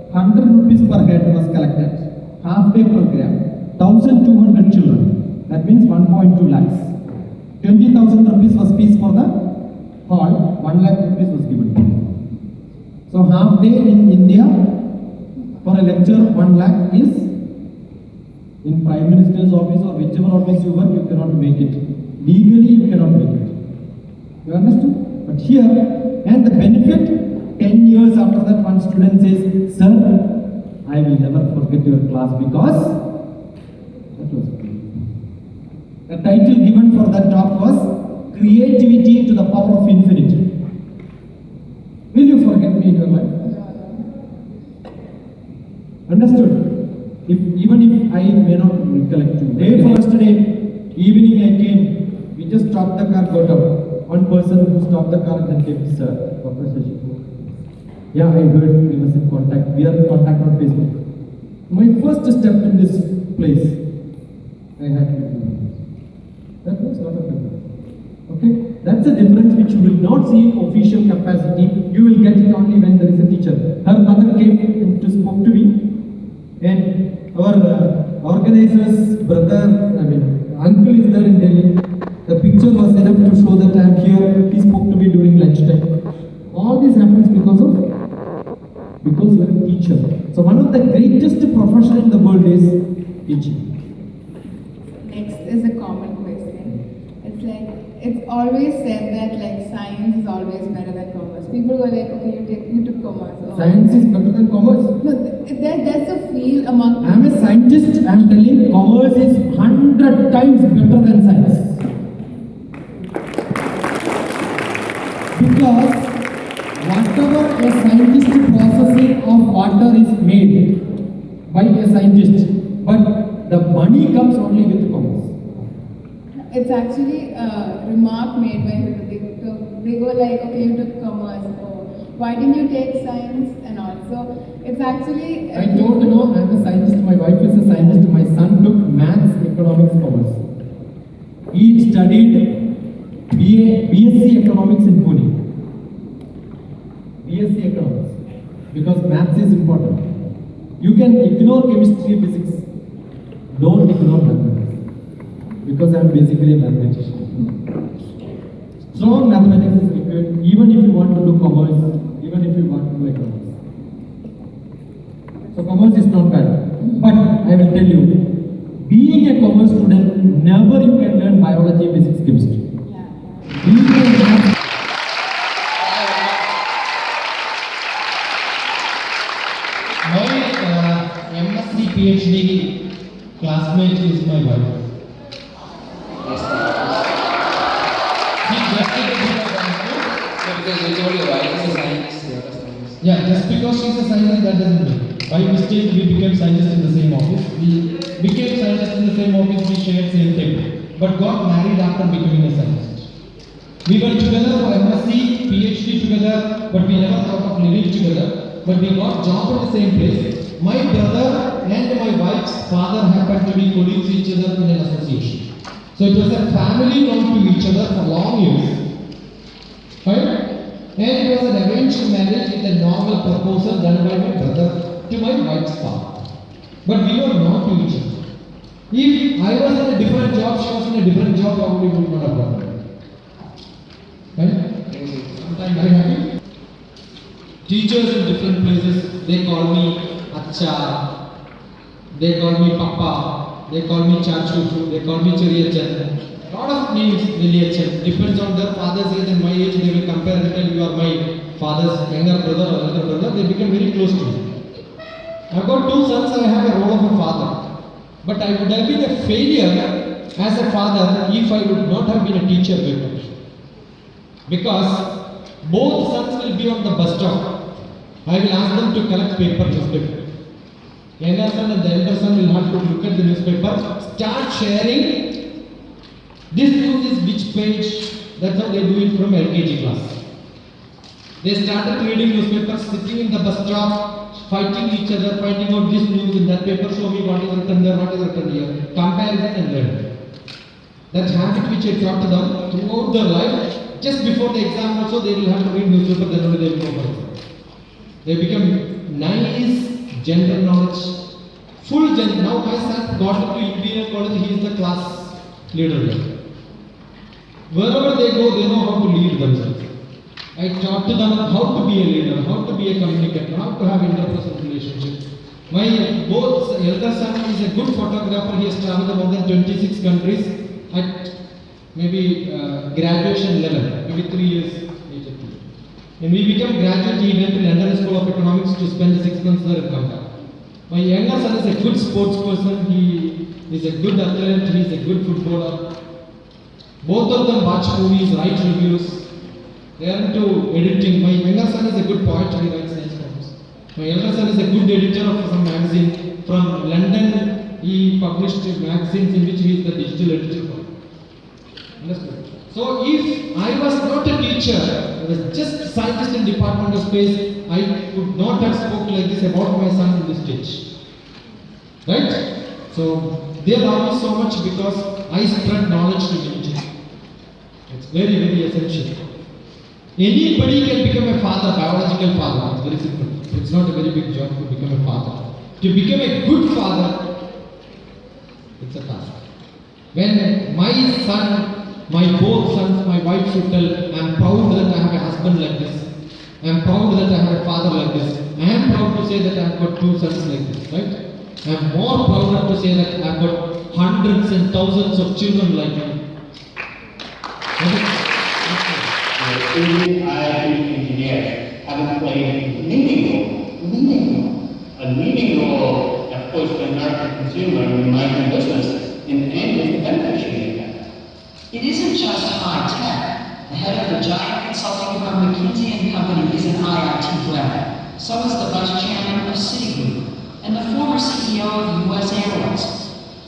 100 rupees per head was collected. Half day program, 1,200 children. That means 1.2 lakhs. 20,000 rupees was fees for the hall, 1 lakh rupees was given. So half day in India for a lecture 1 lakh is in Prime Minister's office or whichever office you work, you cannot make it. Legally you cannot make it. You understood? But here, and the benefit, 10 years after that one student says, sir, I will never forget your class because that was great. The title given for that talk was Creativity to the Power of Infinity. Will you forget me in your life? Understood? Even if I may not recollect you. Day first day, evening I came, we just stopped the car, got up. One person who stopped the car and then came, sir, Dr. Shashi. Yeah, I heard we was in contact. We are in contact on Facebook. My first step in this place, I had to do. That was not a difference. Okay? That's a difference which you will not see in official capacity. You will get it only when there is a teacher. Her mother came and spoke to me. And our organizer's brother, uncle is there in Delhi. The picture was enough to show that I am here. He spoke to me during lunchtime. All this happens because you are a teacher. So one of the greatest profession in the world is teaching. Next is a common question. It's like, it's always said that like science is always better than commerce. People go like, okay, you took commerce. Oh. Science is better than commerce. No, there's a feel among. I am a scientist. I am telling commerce is 100 times better than science. Because whatever a scientist processing of water is made by a scientist, but the money comes only with commerce. It's actually a remark made by people. They go like, okay, you took commerce. Oh, why didn't you take science? And also, it's actually. I don't know. I am a scientist. My wife is a scientist. My son took maths, economics, commerce. He studied BSc economics in Pune. BSc economics, because maths is important. You can ignore chemistry, physics. Don't ignore mathematics, because I am basically a mathematician. Strong mathematics is required even if you want to do commerce, even if you want to do economics. So commerce is not bad, but I will tell you, being a commerce student, never you can learn biology, physics, chemistry. Being a math My MSc PhD classmate is my wife. Because you told your wife is a scientist, you are a scientist. Yeah, just because she's a scientist, that doesn't mean. By mistake, we became scientists in the same office. We became scientists in the same office, we shared same table. But got married after becoming a scientist. We were together for MSc, PhD together, but we never thought of living together. But we got job in the same place. My brother and my wife's father happened to be colleagues each other in an association. So it was a family known to each other for long years. Right? And it was an arranged marriage with a normal proposal done by my brother to my wife's father. But we were not to each other. If I was in a different job, she was in a different job, probably we would not have done it. Right? Sometimes very happy. Teachers in different places, they call me Acha, they call me Papa, they call me Chachu, they call me Chariyachan. Lot of names, Liliachan. Depends on their father's age and my age, they will compare and tell you are my father's younger brother or elder brother, they become very close to me. I've got two sons, I have a role of a father. But I would have been a failure as a father if I would not have been a teacher before. Because both sons will be on the bus stop. I will ask them to collect paper newspaper. Younger son and the elder son will have to look at the newspaper, start sharing. This news is which page? That's how they do it from LKG class. They started reading newspapers, sitting in the bus stop, fighting each other, finding out this news in that paper, show me what is written there, what is written here, comparison and learn. That habit which I taught to them throughout their life, just before the exam also they will have to read newspaper, then only they will go for exam. They become nice general knowledge, full general. Now my son got into engineering college, he is the class leader there. Wherever they go, they know how to lead themselves. I taught to them how to be a leader, how to be a communicator, how to have interpersonal relationships. My both elder son is a good photographer. He has traveled more than 26 countries at maybe graduation level, maybe 3 years age of age. When we become graduate, he went to London School of Economics to spend 6 months there and come back. My younger son is a good sports person. He is a good athlete. He is a good footballer. Both of them watch movies, write reviews. They are into editing. My younger son is a good poet, he writes nice poems. My elder son is a good editor of some magazine. From London, he published magazines in which he is the digital editor. Understood? So if I was not a teacher, I was just a scientist in Department of Space, I could not have spoken like this about my son in this stage. Right? So they love me so much because I spread knowledge to many children. It's very, very essential. Anybody can become a father, biological father. It's very simple. It's not a very big job to become a father. To become a good father, it's a task. When my son, my both sons, my wife should tell, I am proud that I have a husband like this. I am proud that I have a father like this. I am proud to say that I have got two sons like this, right? I am more proud to say that I have got hundreds and thousands of children like me. I engineers haven't played a leading role, of course, for American consumer and American business in any of the benefits you get. It isn't just high tech. The head of the giant consulting firm McKinsey & Company is an IIT grad. So is the vice chairman of Citigroup and the former CEO of US Airways.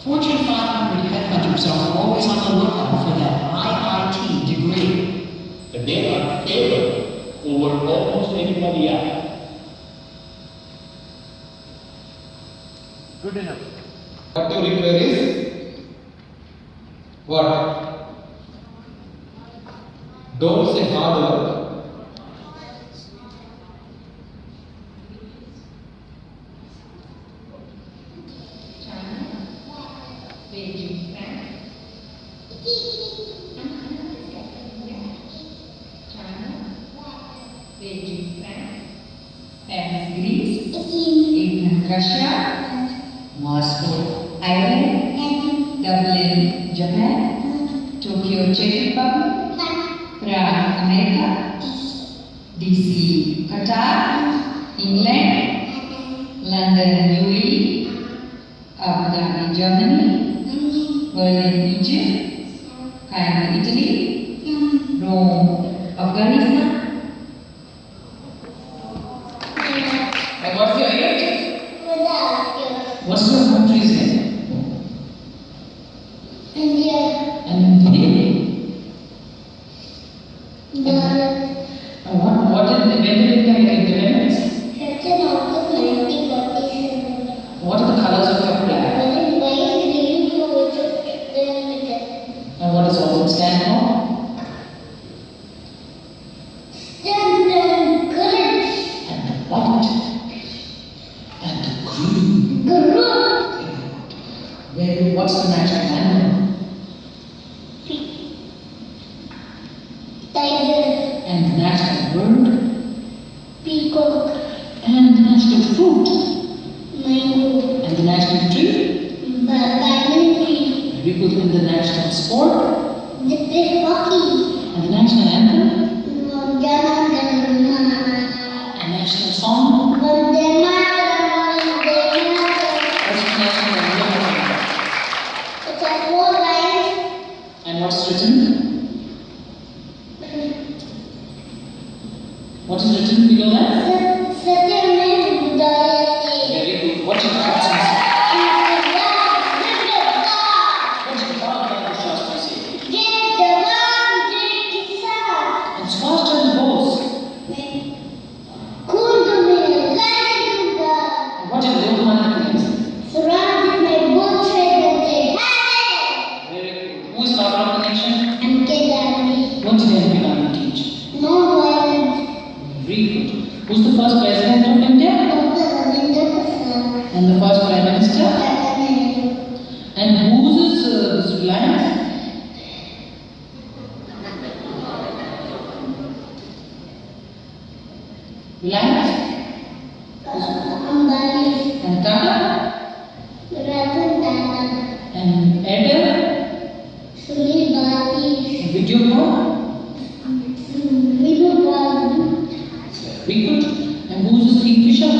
Fortune 500 headhunters are always on the lookout for that IIT degree. But they are favored over almost anybody else. Good enough. What you require is what? Don't say hard work. Russia, Moscow, Ireland, Dublin, Japan, Tokyo, Czech Republic, Prague, America, DC, Qatar, England, London, UAE, Abu Dhabi, Germany, Berlin, Egypt, Cairo, Italy, Rome, Afghanistan. And what's your age? What's your country's name? India. And when did India get independence? 13 August 1947. What are the colors of your flag? Red, white, green, blue, which And what does all it stand for? stand and courage. And white. And green. Very, what's the national animal? Tiger. And the national bird? Peacock. And the national fruit? Mango. And the national tree? Banyan tree. Very good. And the national sport? They play hockey. And the national anthem? Jana Gana Mana. And national song? Vande Mataram, Vande What is written below that? Satyameva Budayate. Very good. What is that? What did Bhagavad Shastra say? Jai Jawan, Jai Kisan. And Subhash Chandra Bose. Kundamaya, Lali What did Lokmanya Tilak say? Swaraj is my both side of the heaven. Very good. Who is father of the nation? And Kedari. What did M.P. Gandhi teach? No violence. Very good. Who's the first president of India? Dr. Ravindra Prasad. And the first prime minister? Tata Nehru. And whose is this reliance? Reliance? Ambani. And Tata? Ratan Tata. And Airtel? Sunil Bharti. And Videocon? Vinu Babu. Very good. And who's this Kingfisher?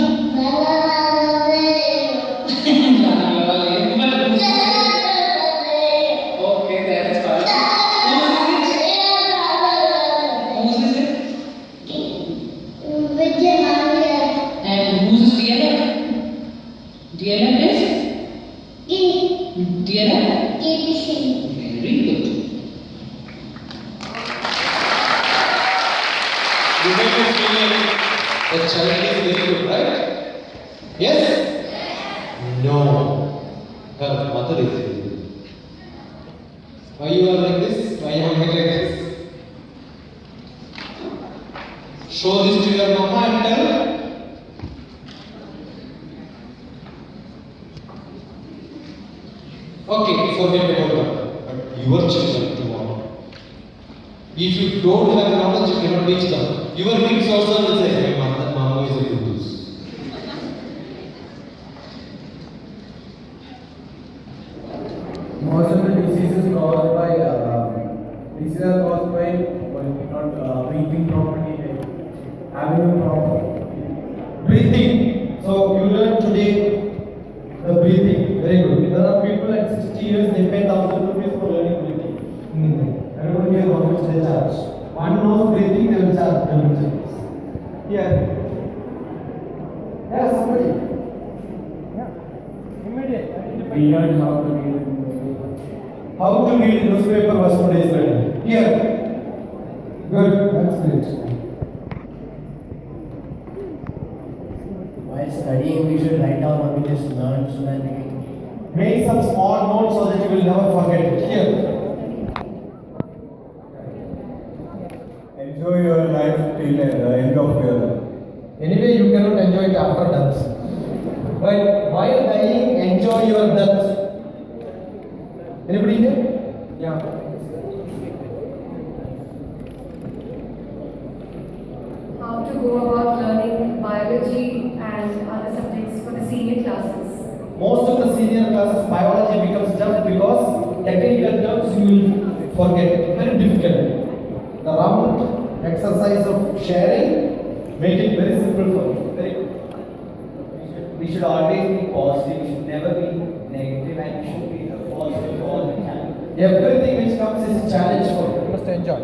Okay, that is fine. Whose is it? Vijay Mallya. And whose is DLF? DLF is? DLF? KPC. Very good. You make me feel like the child is very good, right? Yes? No. Her mother is very good. Why you are like this? Why you are like this? Show this to your mama and tell. Okay, forget about that. But your children tomorrow. If you don't have knowledge, you cannot teach them. Your kids also will say, my mama is a good news. Most of the diseases caused by diseases are caused by not breathing properly, having a problem. Breathing. So you learned today the breathing. Very good. There are people at 60 years, they pay 1,000 rupees for learning breathing. Everybody here, how much they charge? One nose breathing, they will charge 10 rupees. Here. Yeah, somebody. Yeah. Immediate. We learn how to read a newspaper. How to read newspaper was today's learning. Here. Good. That's great. While studying, we should write down what we just learned so that we can Make some small notes so that you will never forget it. Here. enjoy your life till the end of your life. Anyway, you cannot enjoy it after death. But while dying, enjoy your death. Anybody here? Yeah. How to go about learning biology and other subjects for the senior classes. Most of the senior classes, biology becomes tough because technical terms you will forget. Very difficult. The round exercise of sharing, make it very simple for you. Very good. We should always be positive, we should never be negative, and we should be positive all the time. Everything which comes is a challenge for you. You must enjoy.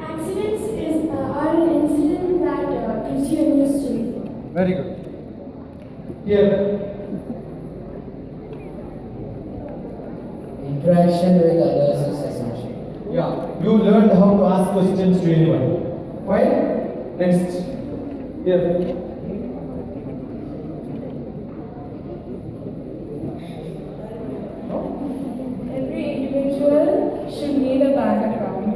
Accidents are an incident that teach you a new skill. Very good. Here. interaction with others is essential. Yeah. You learned how to ask questions to anyone. Fine? Next. Here. Every individual should need a bank account.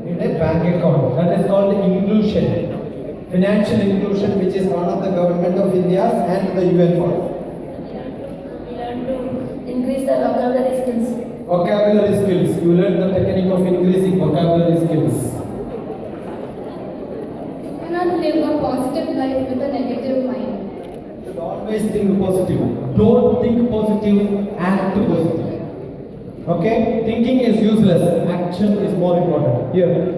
In a bank account. That is called inclusion. Financial inclusion, which is one of the government of India and the UN policy. Learn to increase the vocabulary skills. Vocabulary skills. You learn the technique of increasing vocabulary skills. You cannot live a positive life with a negative mind. You should always think positive. Don't think positive, act positive. Okay? Thinking is useless. Action is more important. Here.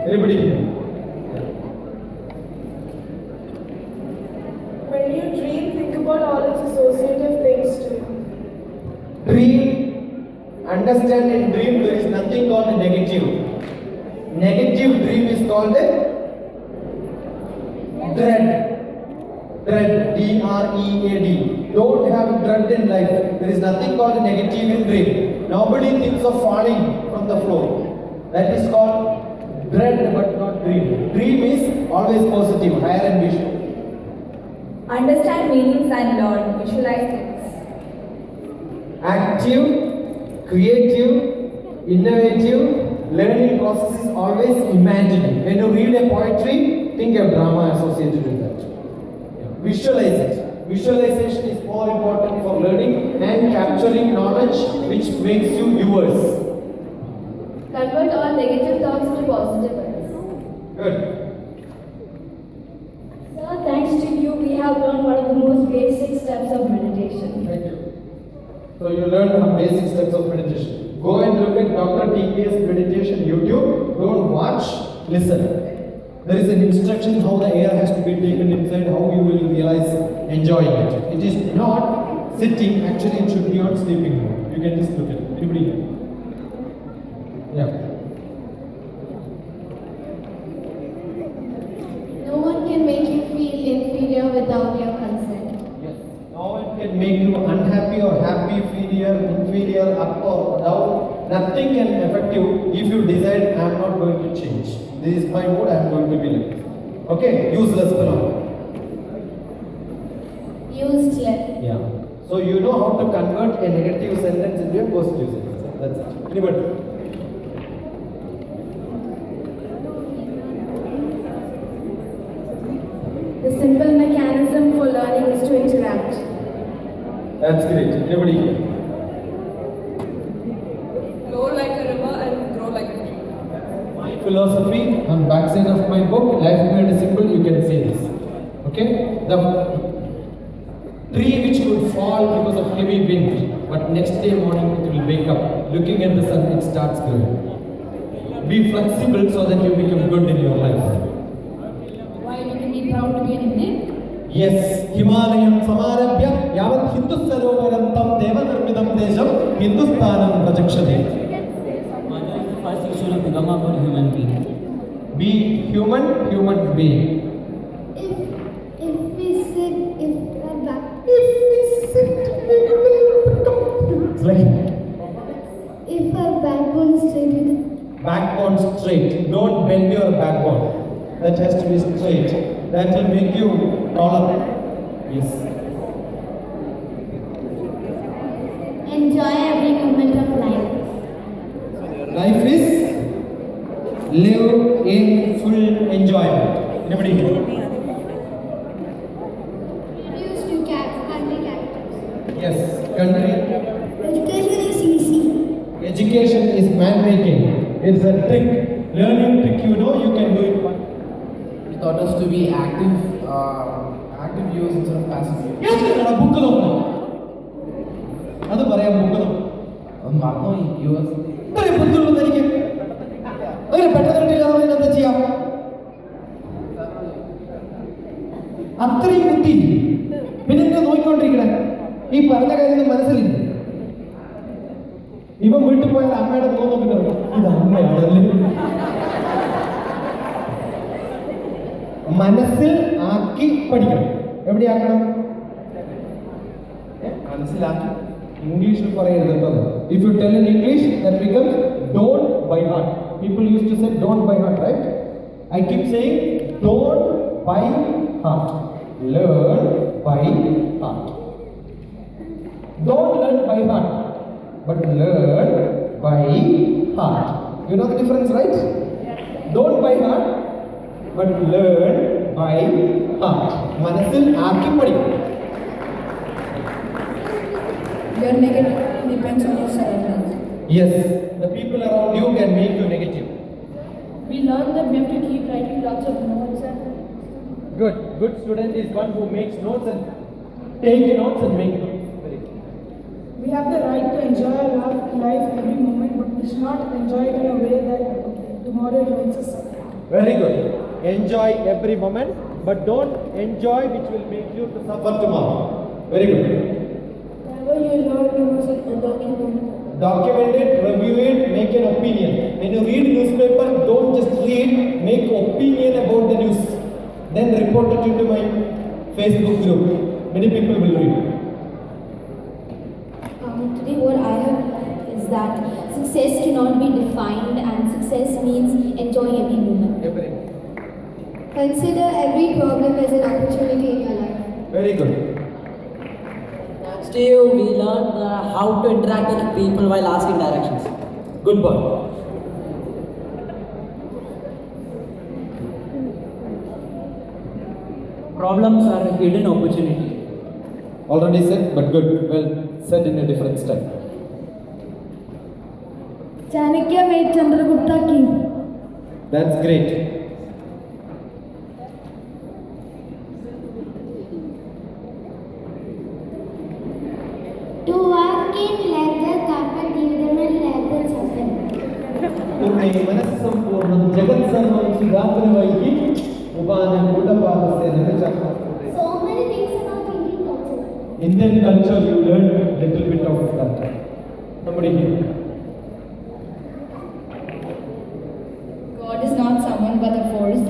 Everybody here. When you dream, think about all its associative things too. Dream, understand in dream there is nothing called negative. Negative dream is called a dread. Dread, D-R-E-A-D. Don't have dread in life. There is nothing called negative in dream. Nobody thinks of falling from the floor. That is called dread but not dream. Dream is always positive, higher ambition. Understand meanings and learn. Visualize things. Active, creative, innovative, learning process is always imagining. When you read a poetry, think of drama associated with that. Visualize it. Visualization is more important for learning and capturing knowledge which makes you yours. Convert all negative thoughts to positive ones. Good. Sir, thanks to you, we have learned one of the most basic steps of meditation. Thank you. So you learned the basic steps of meditation. Go and look at DrTPS meditation YouTube. Don't watch, listen. There is an instruction how the air has to be taken inside, how you will realize enjoying it. It is not sitting, actually it should be on sleeping mode. You can just look at it. Anybody? Yeah. No one can make you feel inferior without your consent. Yes. No one can make you unhappy or happy, inferior, up or down. Nothing can affect you if you decide I am not going to change. This is my mood, I am going to be like this. Okay, useless fellow. Useless. Yeah. So you know how to convert a negative sentence into a positive sentence. That's it. Anybody? The simple mechanism for learning is to interact. That's great. Anybody here? Flow like a river and grow like a tree. My philosophy on backside of my book, Life Made Simple, you can say this. Okay? The tree which would fall because of heavy wind, but next day morning it will wake up. Looking at the sun, it starts growing. Be flexible so that you become good in your life. Why we can be proud to be an Indian? Yes, Himalayam Samarabhya Yavat Hindusarovaram Tam Devanirmidam Desham Hindustanam Prajakshate. First you should become a good human being. Be human being. If we sit, if our backbone is straight, Backbone straight. Don't bend your backbone. That has to be straight. That will make you taller. Yes. enjoy every moment of life. Life is live in full enjoyment. Anybody here? Introduce to country characters. Yes. Country. Education is easy. Education is man-making. It's a trick. Learning trick, you know, you can do it. He taught us to be active viewers instead of passive viewers. Yes, book alone. അത് പറയാം book മറന്നോ viewers. ബുദ്ധിയുള്ളത് എനിക്ക് അങ്ങനെ പെട്ടെന്ന് എന്താ ചെയ്യാം അത്രയും ബുദ്ധി പിന്നെ എന്നെ നോക്കിക്കൊണ്ടിരിക്കണേ ഈ പറഞ്ഞ കാര്യം മനസ്സിലില്ല ഇവൻ വീട്ടിൽ പോയാൽ അമ്മയുടെ മുഖം നോക്കിട്ട് പറയും ഇത് അമ്മയാണല്ലേ മനസ്സിൽ ആക്കി പഠിക്കണം എവിടെയാക്കണം മനസ്സിലാക്കി ഇംഗ്ലീഷിൽ പറയരുത് കേട്ടോ if you tell in English that becomes don't by heart people use to say don't by heart right I keep saying don't by heart learn by heart don't learn by heart but learn by heart. You know the difference, right? Don't by heart, but learn by heart. Manasil aaki padi. Your negative depends on your surroundings. Yes, the people around you can make you negative. We learned that we have to keep writing lots of notes and Good student is one who makes notes and take notes and make notes. we have the right to enjoy our life every moment, but we should not enjoy it in a way that tomorrow it makes us suffer. Very good. Enjoy every moment, but don't enjoy which will make you to suffer tomorrow. Very good. Whatever you learn, you must document. Document it, review it, make an opinion. When you read newspaper, don't just read, make opinion about the news. then report it into my Facebook group. Many people will read. Today what I have learned is that success cannot be defined and success means enjoying every moment. Consider every problem as an opportunity in your life. Very good. Next to you, we learned how to interact with people while asking directions. Good boy. Problems are a hidden opportunity. Already said, but good. Well said in a different style. Chanakya made Chandragupta king. That's great. To walk in leather carpet, give them a leather serpent. पूर्णे मनस्सम्पूर्णं जगत्सर्वं सुधाग्रवैः उपानं गुडपादस्य निमिषः. So many things about Indian culture. Indian culture, you learn a little bit of that. Somebody here. God is not someone but a force.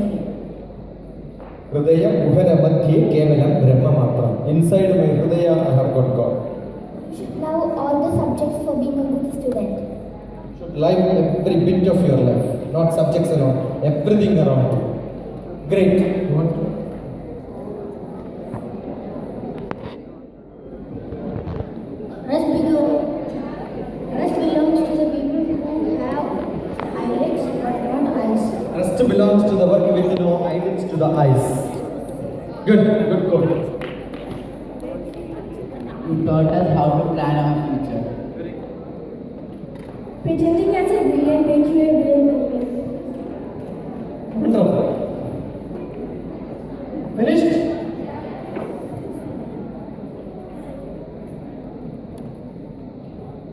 Hridaya Muhara Madhye Kevalam Brahma Matram. Inside my Hridaya I have got God. Should love all the subjects for being a good student. Should like every bit of your life, not subjects alone, everything around you. Great. You want to? Rest belongs to the people who have eyelids but not eyes. Rest belongs to the work with no eyelids to the eyes. Good code. You taught us how to plan our future. Pretending as a villain makes you a villain. Wonderful. Finished?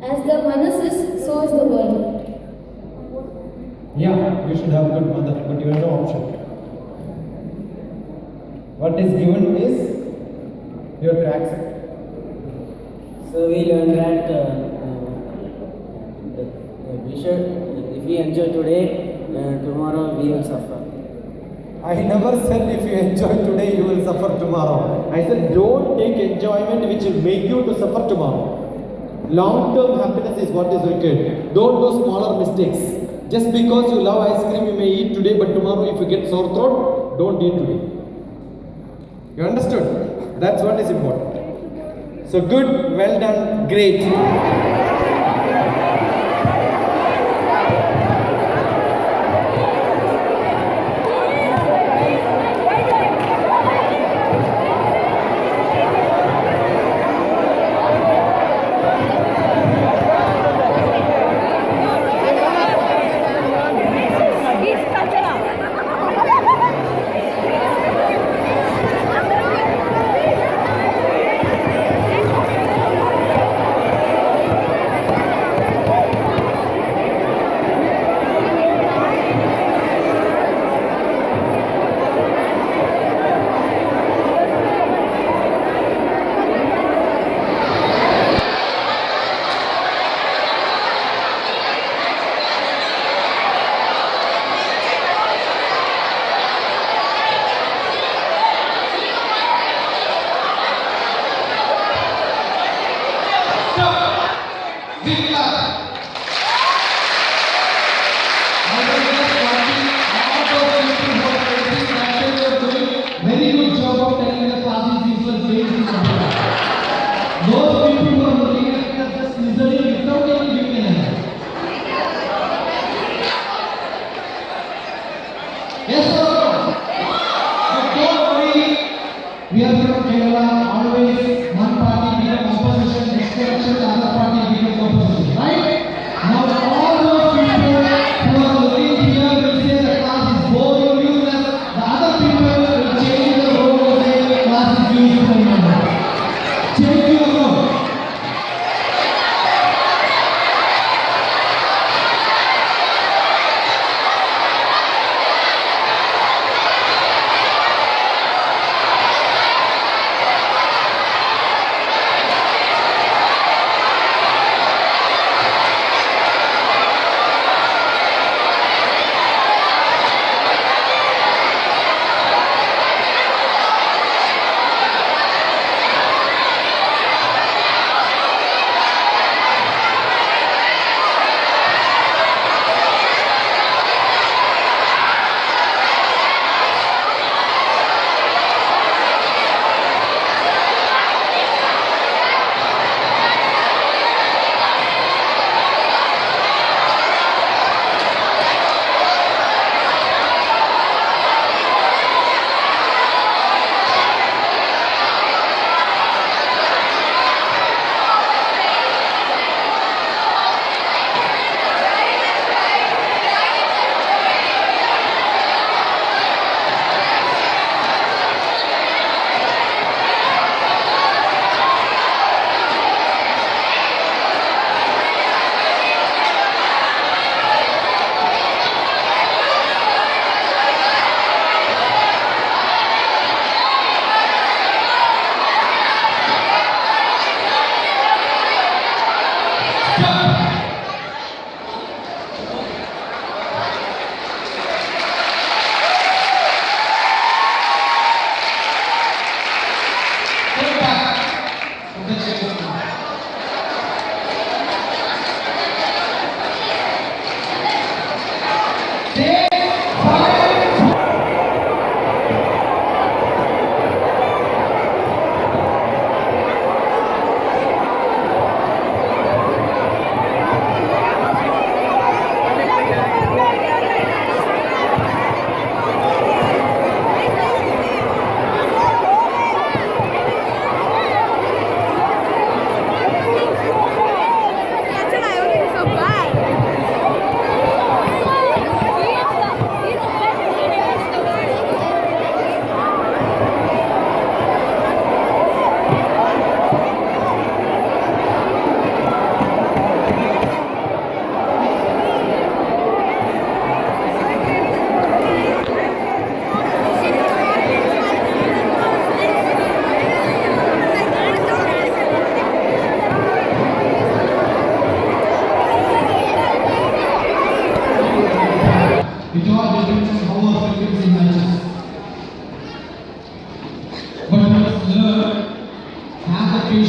As the manas is, so is the world. Yeah, you should have good mother, but you have no option. What is given is you have to accept. So we learned that we should, if we enjoy today, tomorrow we will suffer. I never said if you enjoy today, you will suffer tomorrow. I said don't take enjoyment which will make you to suffer tomorrow. Long-term happiness is what is required. Don't do smaller mistakes. Just because you love ice cream, you may eat today, but tomorrow if you get sore throat, don't eat today. You understood? That's what is important. So good, well done, great. Very good job of telling the classes useless ways. Those people who are looking at me are just listening without any giving an answer. Yes or no? But don't worry, we are from Kerala, always one party becomes opposition, next election the other party becomes opposition, right? Now all those people who are looking here will say the class is boring, useless. The other people will change the role and say the class is useful. Change your role.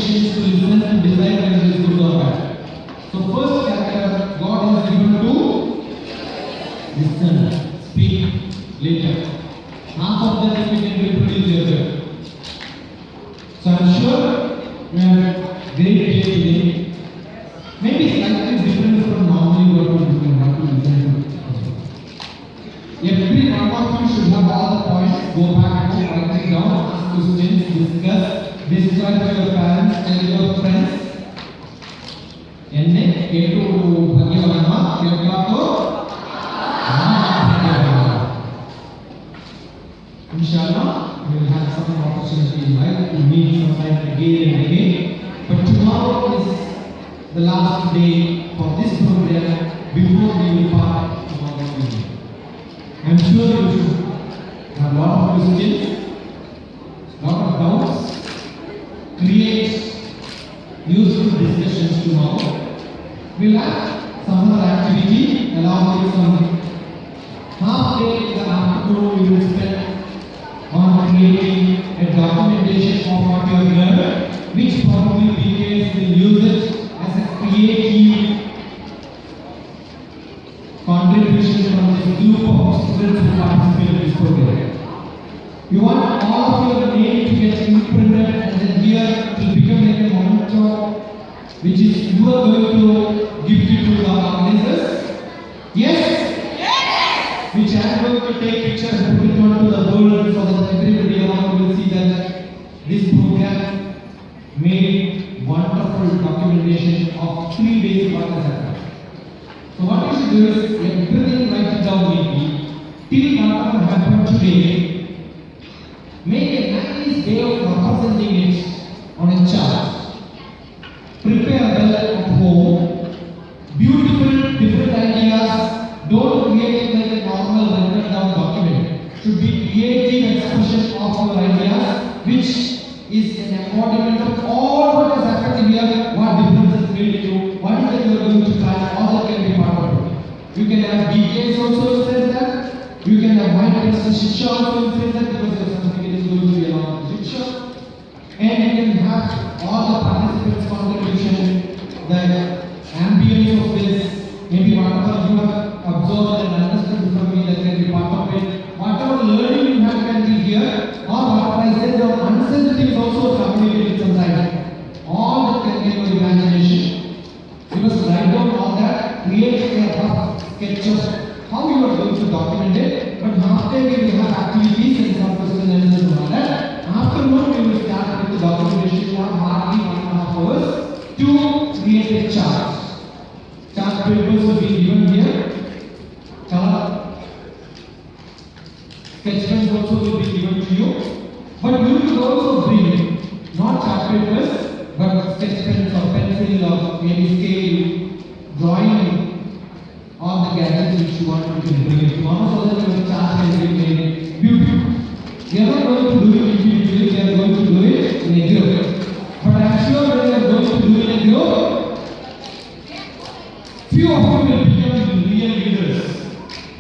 patience to listen and decide whether it is good or bad. So first character God has given to listen, speak later. Half of that we can reproduce later. So I'm sure you have great day today. Maybe slightly different from normally what we have to listen to. Every one of you should have all the points, go back home, write it down, ask questions, discuss, describe to your parents, tell your friends. Enne ketu bhagyavanma ketu Inshallah, we will have some opportunity in life to meet sometime again and again. But tomorrow is the last day for this program before we will part tomorrow evening. I am sure you should have a lot of questions, lot of doubts, create useful discussions tomorrow. We will have some other activity along with some half day in the afternoon we will spend on creating a documentation of what you have learned, which probably BKS will use it as a creative contribution from this group of students who participate in this program. You want all of your name to get imprinted and then here it will become like a memento which is you are going to give it to the organizers. Yes? Yes! Which I am going to take pictures and put it onto the world so that everybody around will see that this program made wonderful documentation of 3 days what has happened. So what you should do is everything write it down neatly till whatever happened today. Make a nice way of representing it on a chart. Prepare well at home. Beautiful different ideas. Don't create it like a normal rendered down document. Should be creative expression of your ideas, which is an embodiment of all what has happened here. What difference is made to you? What is that you are going to try? All that can be part of it. You can have BKS also says that. You can have mind Shiksha also says that because your certificate is going to be along with Shiksha. And you can have all the participants' contribution, the ambience of this, maybe whatever you have absorbed and understood from me that can be part of it. Whatever learning you have can be here, or what I said, your unsaid things also communicated sometimes. All that can be your imagination. You must write down all that, create a rough sketch of how you are going to document it. But after we will have activities and some questions and answers and all that. Afternoon we will start with the documentation for hardly 1.5 hours to create a chart. Chart papers will be given here. Chart sketch pens also will be given to you. But you will also bring not chart papers but sketch pens or pencil or maybe scale, drawing, all the gadgets which you want to bring it tomorrow so that your chart can be made beautiful. We are not going to do it individually, we are going to do it in a group. But I am sure when we are going to do it in a group, few of you will become real leaders.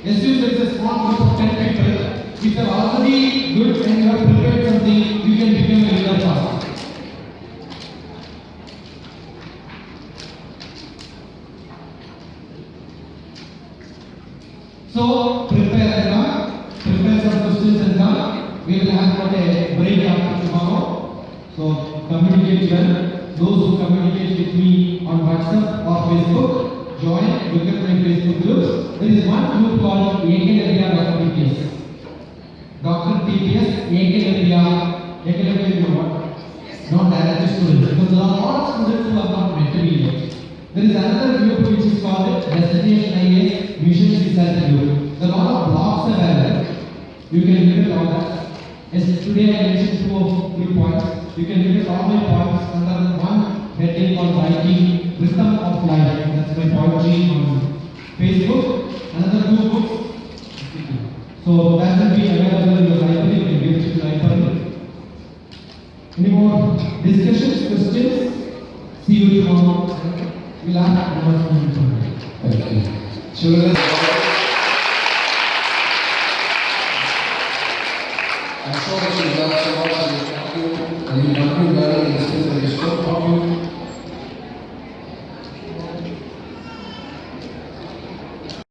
Assume there is a small group of 10 people. If you are already good and you have prepared something, you can become a leader fast. So prepare some questions and come. We will have got a break after tomorrow. So communicate well. Those who communicate with me on WhatsApp or Facebook, join, look at my Facebook groups. There is one group called DrTPS. DrTPS, DrTPS is what? Not directly students. Because there are a lot of students who are not meant to be yet. There is another group which is called Destination IAS Mission Research Group. There are a lot of blogs available. You can look at all that. Yes, today I mentioned 2 or 3 points. You can look at all my points under one heading called Writing Rhythm of Life. That's my poetry on Facebook. Another 2 books. So that will be available in the library. You can give it to the library. Any more discussions, questions? See you tomorrow. We'll have announcement. Thank you.